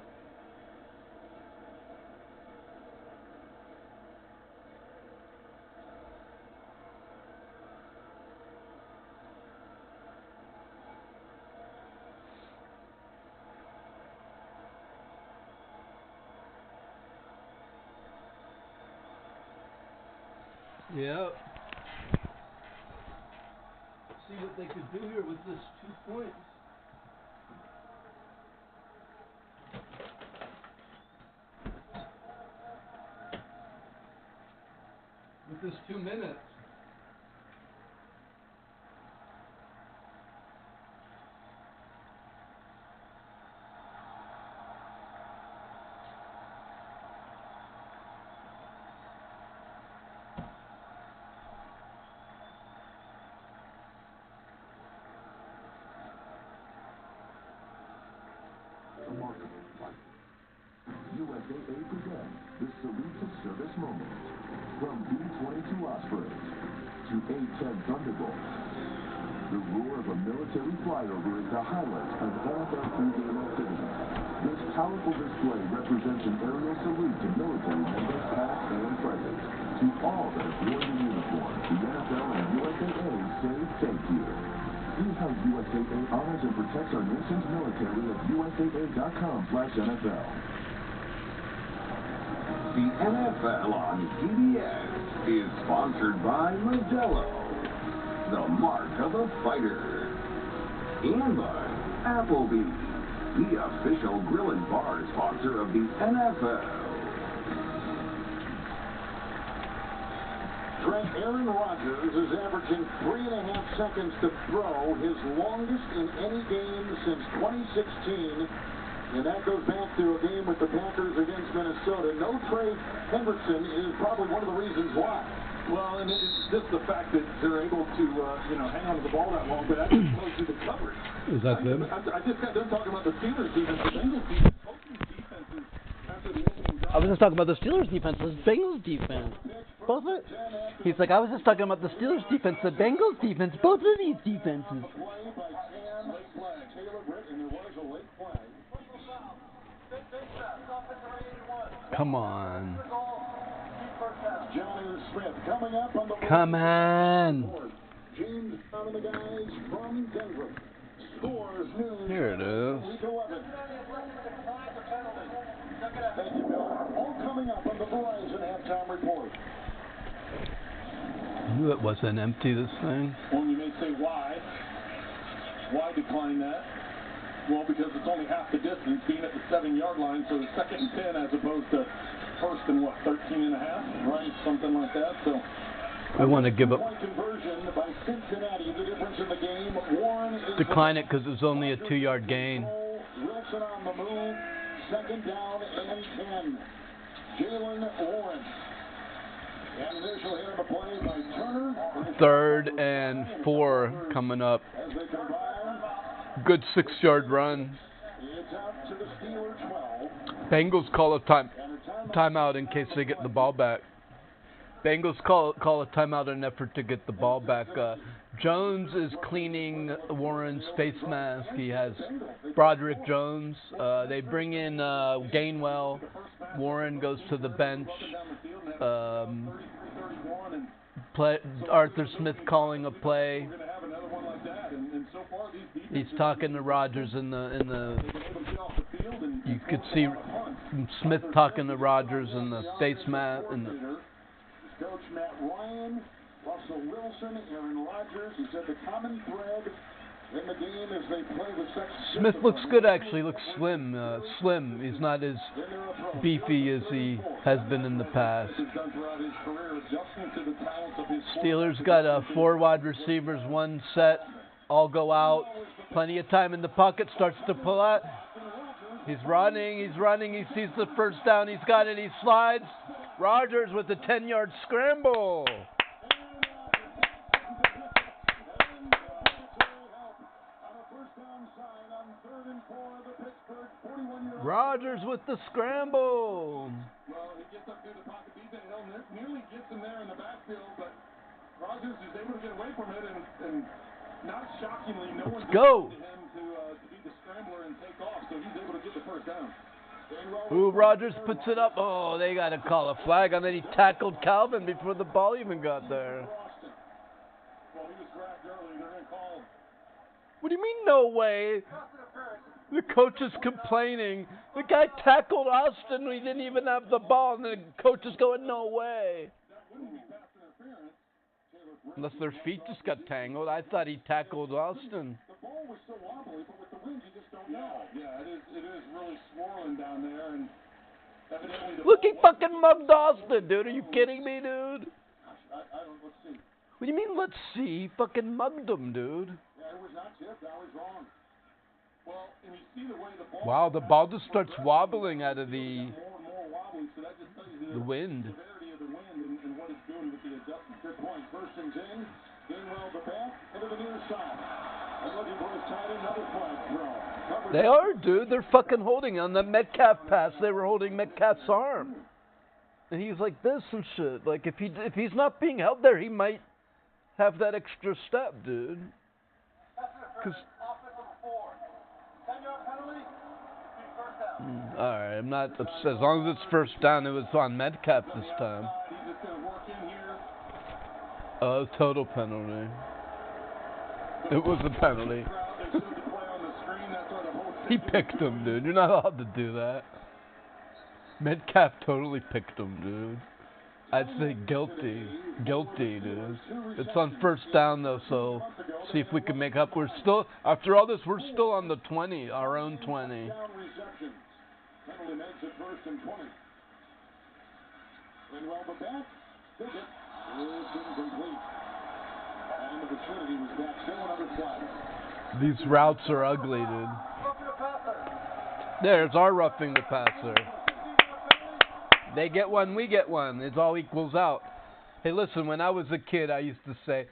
Yep. See what they could do here with this 2 points. With this 2 minutes. remarkable life. USAA presents the Salute of Service moment. From B-22 Ospreys to A-10 Thunderbolts, the roar of a military flyover is the highlight of NFL pregame activity. This powerful display represents an aerial salute to military members past and present. To all that have worn the uniform, the NFL and USAA say thank you. See how USAA honors and protects our nation's military at USAA.com/NFL. The NFL on CBS is sponsored by Modelo, the mark of a fighter, and by Applebee's, the official grill and bar sponsor of the NFL. Aaron Rodgers is averaging 3.5 seconds to throw, his longest in any game since 2016. And that goes back to a game with the Packers against Minnesota. No Trey Hendrickson is probably one of the reasons why. Well, and it's just the fact that they're able to, hang on to the ball that long, but that just goes through the coverage. Is that them? I just got done talking about the Steelers defense, the Bengals defense, both these defenses after the opening drive. I was just talking about the Steelers defense, the Bengals defense. Both of it. He's like, I was just talking about the Steelers defense, the Bengals defense, both of these defenses. Come on. Come on. Here it is. Thank you, Bill. All coming up on the Verizon halftime report. I knew it wasn't empty, this thing. Well, you may say, why? Why decline that? Well, because it's only half the distance, being at the 7-yard line, so it's 2nd and 10 as opposed to 1st and 13 and a half, right? Something like that. So I want to give up. Conversion by Cincinnati. The difference in the game. Warren is decline it because it was only a 2-yard gain. Wilson on the move. 2nd down and 10. Jalen Warren. And initial hit on the play by Turner. 3rd and 4 coming up. As they combine. Good 6-yard run. It's out to the Steelers 12. Bengals call a timeout in case they get the ball back. Bengals call a timeout in an effort to get the ball back. Jones is cleaning Warren's face mask. He has Broderick Jones. They bring in Gainwell. Warren goes to the bench. Arthur Smith calling a play. He's talking to Rodgers in the. You could see Smith talking to Rodgers in the face mask. Coach Matt Ryan, Russell Wilson, Aaron Rodgers. He said the common thread in the game as they play with such. Smith looks good, actually. Looks slim. Slim. He's not as beefy as he has been in the past. Steelers got 4 wide receivers, 1 set. All go out. Plenty of time in the pocket. Starts to pull out. He's running. He sees the first down. He's got it. He slides. Rodgers with a 10-yard scramble. Rodgers with the scramble. Well, he gets up through the pocket. DJ Hill nearly gets him there in the backfield, but Rodgers is able to get away from it, and not shockingly, no one's go. To him to be the scrambler and take off, so he's able to get the first down. Ooh, Rodgers puts it up. Oh, they got to call a flag, and then he tackled Calvin before the ball even got there. Well, he was grabbed early. They're going to call. What do you mean, no way? The coach is complaining. The guy tackled Austin. We didn't even have the ball, and the coach is going, no way. That wouldn't be pass interference. Unless their feet just got tangled. I thought he tackled Austin. The ball was so wobbly, but with the wind, you just don't know. Yeah, it is really swirling down there, and evidently look, he fucking mugged Austin, dude. Are you kidding me, dude? I don't. Let's see. What do you mean, let's see? He fucking mugged him, dude. Yeah, it was not tipped. Now he's wrong. Well, and you see the way the ball. Wow, the ball just starts wobbling out of the more and more wobbly, so that just tells you the wind. Severity of the wind and what it's doing with the adjustment. Good point. 1st and 10. Gainwell the back into the near side. They are, dude. They're fucking holding on the Metcalf pass. They were holding Metcalf's arm, and he's like this and shit. Like if he's not being held there, he might have that extra step, dude. Cause. Alright, I'm not upset. As long as it's first down, it was on Metcalf this time. Oh, total penalty. It was a penalty. He picked him, dude. You're not allowed to do that. Metcalf totally picked him, dude. I'd say guilty. Guilty, dude. It's on first down, though, so see if we can make up. We're still, after all this, we're still on the 20, our own 20. Penalty makes it first and 20. And well, the back took it. It's incomplete. And the vicinity was back. Still another flag. These routes are ugly, dude. There's our roughing the passer. They get one, we get one. It all equals out. Hey, listen, when I was a kid, I used to say,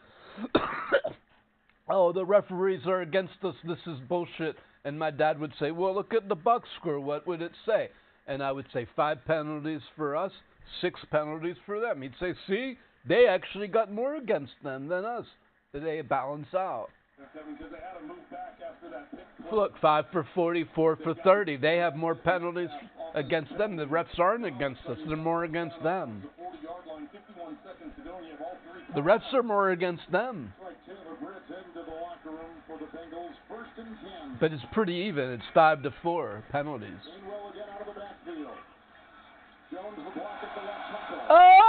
oh, the referees are against us. This is bullshit. And my dad would say, well, look at the box score. What would it say? And I would say 5 penalties for us, 6 penalties for them. He'd say, see, they actually got more against them than us. They balance out. Look, 5 for 40, 4 for 30. They have more penalties against them. The refs aren't against us. They're more against them. The refs are more against them. But it's pretty even. It's 5 to 4 penalties. Oh!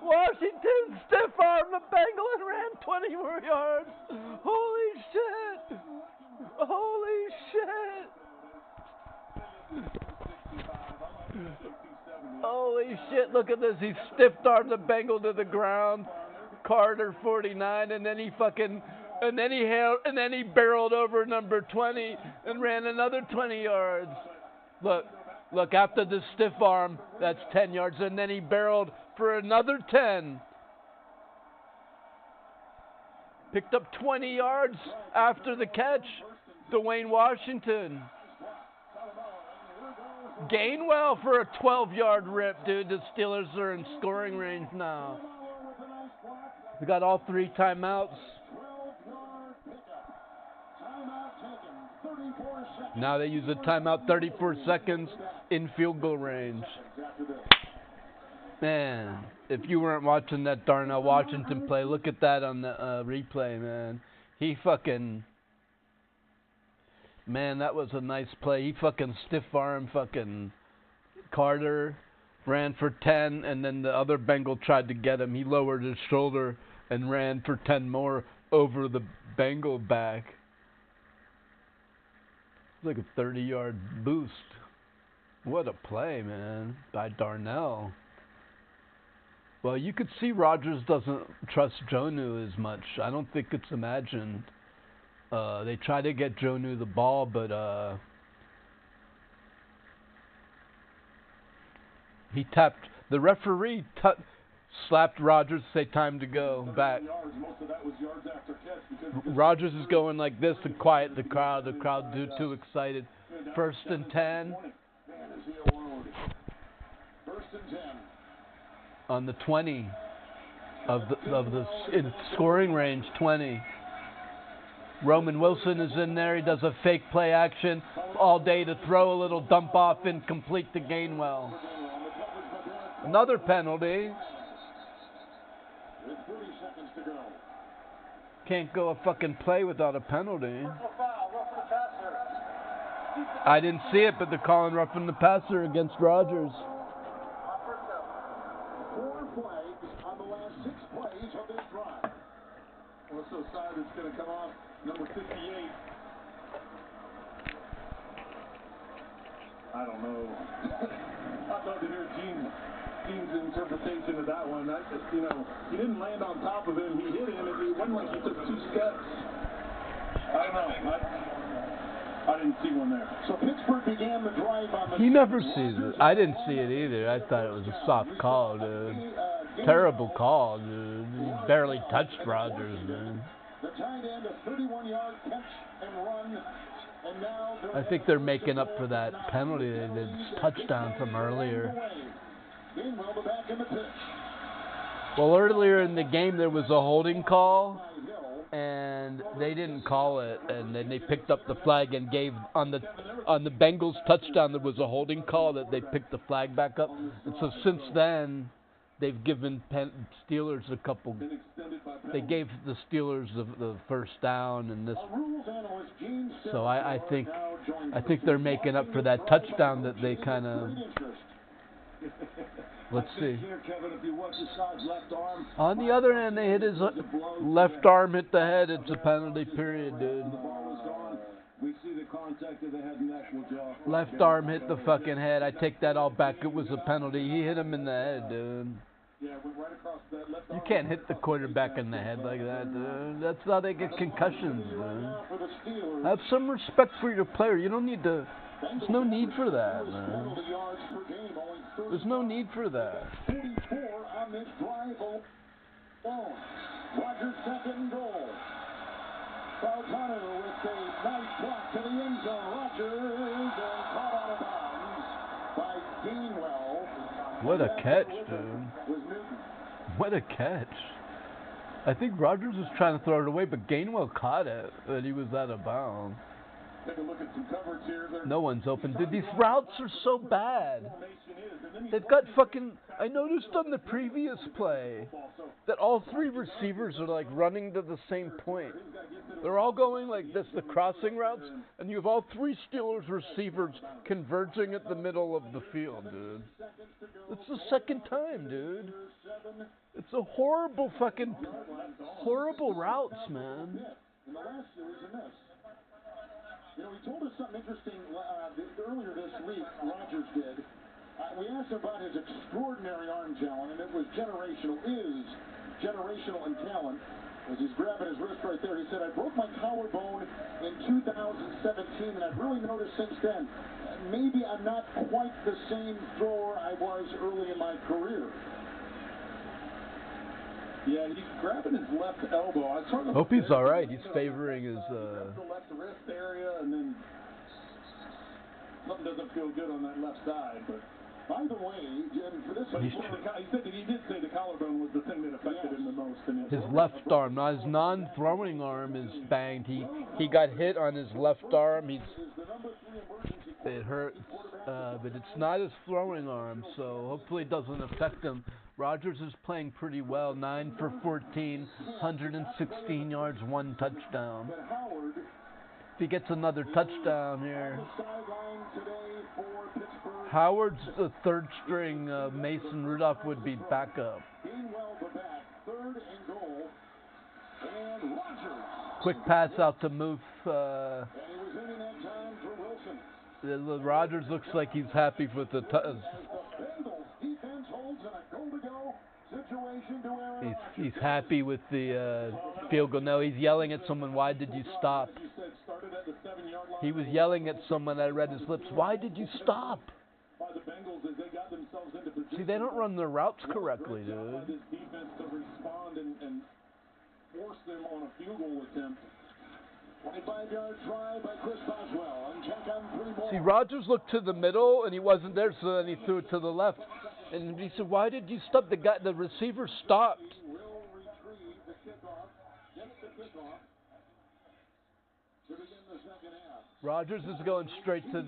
Washington stiff-armed the Bengal and ran 20 more yards. Holy shit! Holy shit! Holy shit, look at this. He stiff-armed the Bengal to the ground. Carter 49, and then he barreled over number 20 and ran another 20 yards. Look, after the stiff arm, that's 10 yards, and then he barreled for another 10. Picked up 20 yards after the catch. Dwayne Washington. Gainwell for a 12-yard rip, dude. The Steelers are in scoring range now. We got all 3 timeouts. Now they use a timeout, 34 seconds in field goal range. Man, if you weren't watching that Darnell Washington play, look at that on the replay, man. Man, that was a nice play. He fucking stiff-armed fucking Carter, ran for 10, and then the other Bengal tried to get him. He lowered his shoulder and ran for 10 more over the Bengal back. Like a 30-yard boost. What a play, man, by Darnell. Well, you could see Rodgers doesn't trust Jonnu as much. I don't think it's imagined. They try to get Jonnu the ball, but he tapped. The referee slapped Rodgers to say time to go back. Rodgers is going like this to quiet the crowd. The crowd too excited. 1st and 10. On the 20 of the in scoring range, 20. Roman Wilson is in there. He does a fake play action all day to throw a little dump off incomplete to Gainwell. Another penalty. Can't go a fucking play without a penalty. I didn't see it, but they're calling roughing the passer against Rodgers. 4 plays on the last 6 plays of this drive. What's so side that's going to come off? Number 58. I don't know. I'd love to hear Gene's interpretation of that one. That just, he didn't land on top of him. He hit him, and it wasn't like he took 2 steps. I don't know. I didn't see one there. So Pittsburgh began the drive on the... He never sees it. I didn't see it either. I thought it was a soft call, dude. Terrible call, dude. He barely touched Rodgers, dude. The tight end, a 31-yard catch and run. And now I think they're making up for that penalty they did touchdown from earlier. Gainwell back in the pitch. Well, earlier in the game there was a holding call, and they didn't call it, and then they picked up the flag and gave on the Bengals touchdown there was a holding call that they picked the flag back up, and so since then they've given Steelers a couple. They gave the Steelers the first down and this. So I think they're making up for that touchdown that they kind of. Let's see. On the other hand, they hit his left arm hit the head. It's a penalty, period, dude. Left arm hit the fucking head. I take that all back. It was a penalty. He hit him in the head, dude. You can't hit the quarterback in the head like that, dude. That's how they get concussions, dude. Have some respect for your player. You don't need to. There's no need for that, man. There's no need for that. 44 on this drive alone. Rodgers' second goal. Falcone with a nice block to the end zone. Rodgers and caught out of bounds by Gainwell. What a catch, dude. What a catch. I think Rodgers was trying to throw it away, but Gainwell caught it, and he was out of bounds. Take a look at some coverage here. No one's open. Dude, these routes are so bad. They've got fucking... I noticed on the previous play that all three receivers are like running to the same point. They're all going like this, the crossing routes, and you have all three Steelers receivers converging at the middle of the field, dude. It's the second time, dude. It's a horrible fucking... horrible routes, man. You know, he told us something interesting earlier this week, Rodgers did. We asked him about his extraordinary arm talent, and it was generational, is generational in talent. As he's grabbing his wrist right there, he said, I broke my collarbone in 2017, and I've really noticed since then, maybe I'm not quite the same thrower I was early in my career. Yeah, he's grabbing his left elbow. Hope he's all right. He's favoring his. The left wrist area, and then something doesn't feel good on that left side. But by the way, for this, he did say the collarbone was the thing that affected him the most. His left arm, now his non-throwing arm is banged. He got hit on his left arm. It hurts, but it's not his throwing arm, so hopefully it doesn't affect him. Rodgers is playing pretty well, 9 for 14, 116 yards, 1 touchdown. If he gets another touchdown here. Howard's the third string. Mason Rudolph would be backup. Quick pass out to Moof. Rodgers looks like he's happy with the He's happy with the field goal. No, he's yelling at someone, why did you stop? He was yelling at someone, I read his lips, why did you stop? See, they don't run their routes correctly, dude. See, Rodgers looked to the middle, and he wasn't there, so then he threw it to the left. And he said, why did you stop? The receiver stopped. Rodgers is going straight to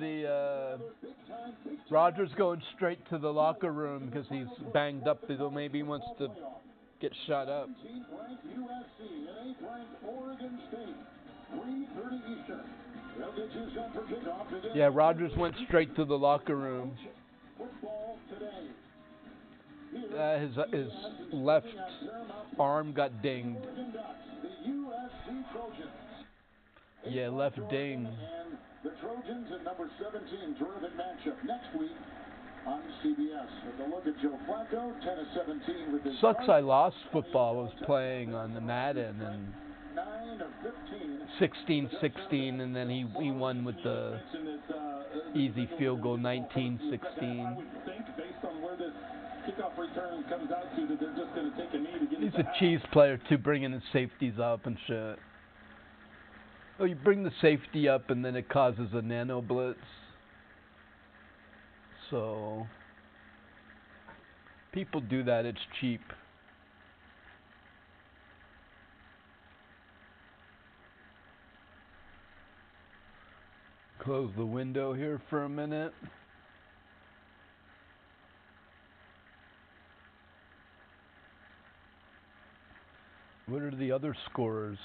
the locker room because he's banged up. Maybe he wants to get shot up. Yeah, Rodgers went straight to the locker room. His left arm got dinged. Yeah, left ding. The Trojans at number 17, terrific matchup next week on CBS. With a look at Joe Flacco, 10-17 with his... Sucks I lost football. I was playing on the Madden, and 9 of 15. 16-16, and then he won with the easy field goal, 19-16. I would think, based on where this kickoff return comes out to, that they're just going to take a knee to get He's it to a cheese player too, bringing the safeties up and shit. Oh, you bring the safety up and then it causes a nano blitz. So people do that, it's cheap. Close the window here for a minute. What are the other scorers?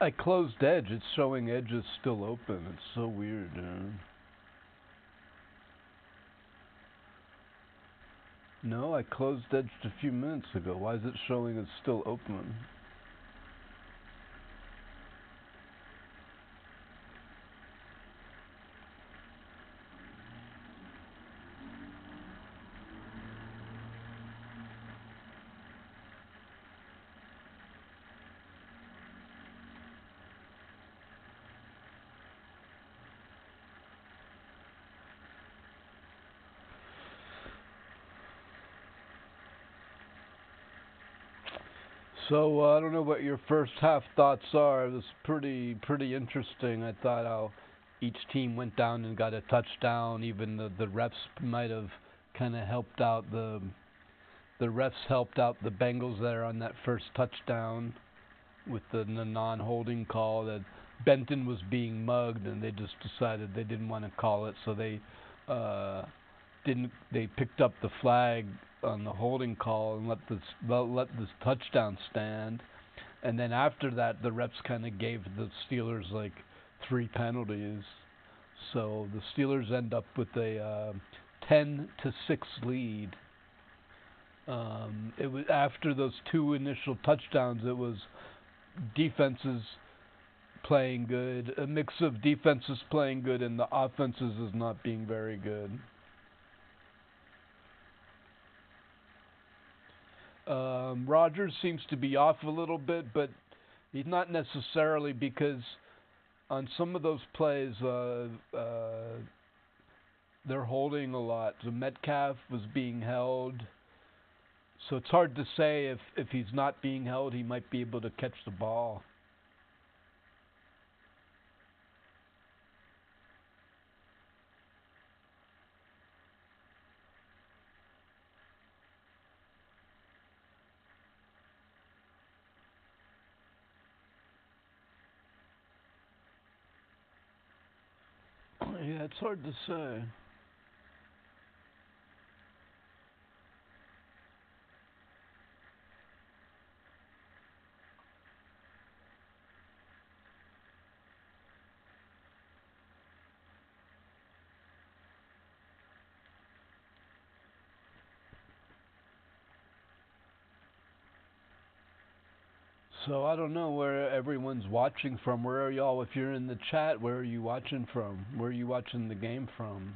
I closed edge. It's showing edge is still open. It's so weird, dude. No, I closed edge a few minutes ago. Why is it showing it's still open? So I don't know what your first half thoughts are. It was pretty interesting. I thought how each team went down and got a touchdown. Even the refs might have kind of helped out the refs helped out the Bengals there on that first touchdown with the non-holding call that Benton was being mugged and they just decided they didn't want to call it, so they they picked up the flag on the holding call and let this touchdown stand. And then after that, the refs kind of gave the Steelers like 3 penalties. So the Steelers end up with a 10-6 lead. It was after those 2 initial touchdowns. It was defenses playing good, a mix of defenses playing good and the offenses is not being very good. Rodgers seems to be off a little bit, but he's not necessarily, because on some of those plays they're holding a lot. So Metcalf was being held, so it's hard to say if he's not being held, he might be able to catch the ball. Yeah, it's hard to say. So I don't know where everyone's watching from. Where are y'all? If you're in the chat, where are you watching from? Where are you watching the game from?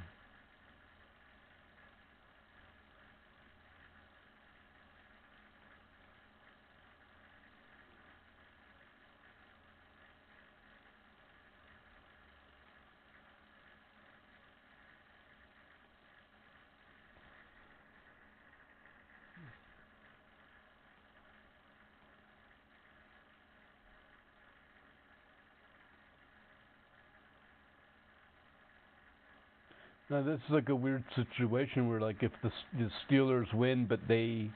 Now this is like a weird situation where, like, if the Steelers win but they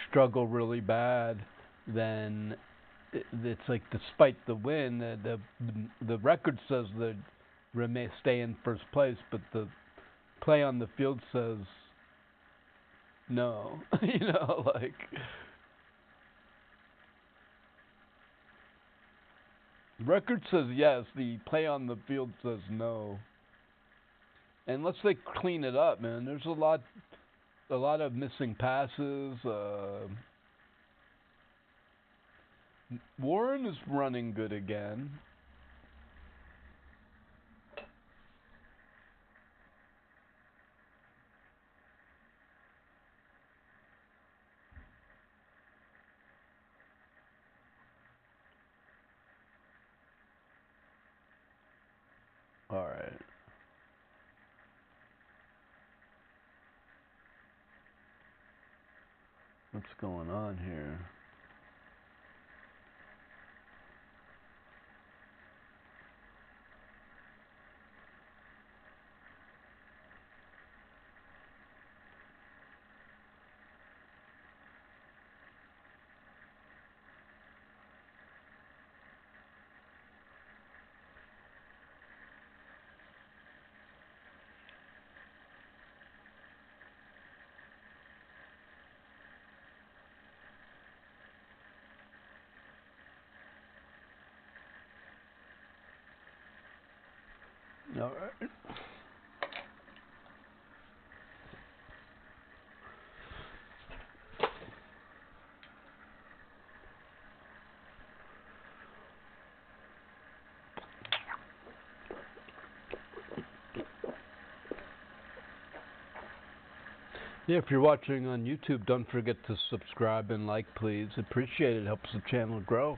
struggle really bad, then it's like despite the win, the record says they stay in first place, but the play on the field says no. You know, like. Record says yes. The play on the field says no. Unless they clean it up, man. There's a lot of missing passes. Warren is running good again. All right. What's going on here? All right. Yeah, if you're watching on YouTube, don't forget to subscribe and like, please. Appreciate it. Helps the channel grow.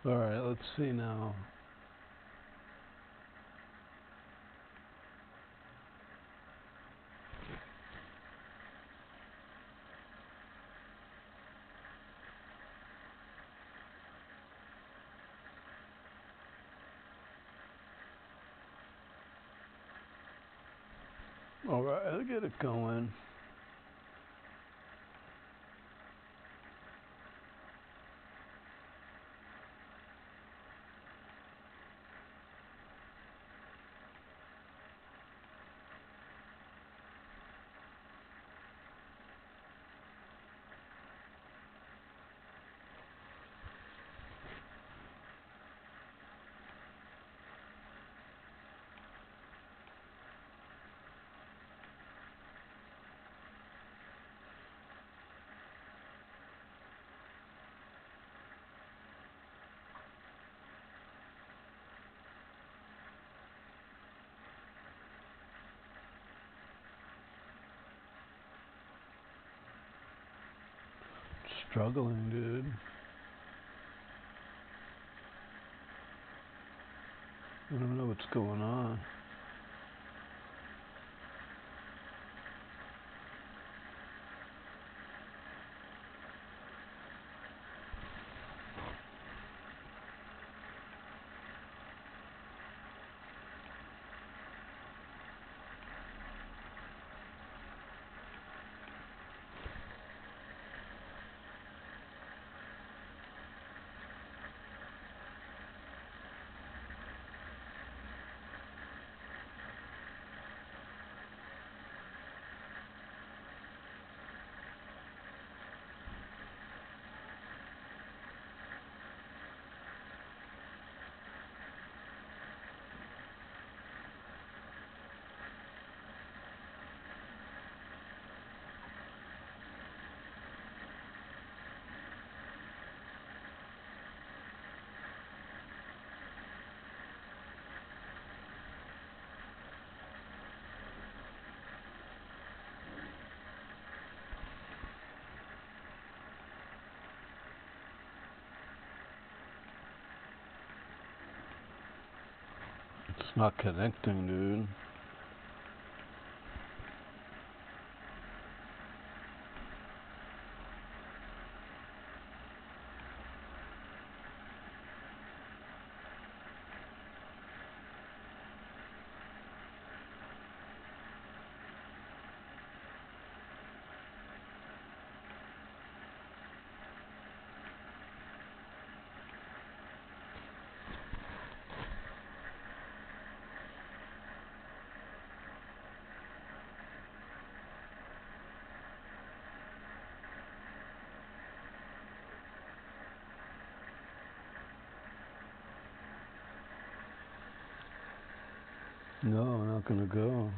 All right, let's see now. All right, I'll get it going. Struggling, dude. I don't know what's going on. It's not connecting, dude. No, not gonna go.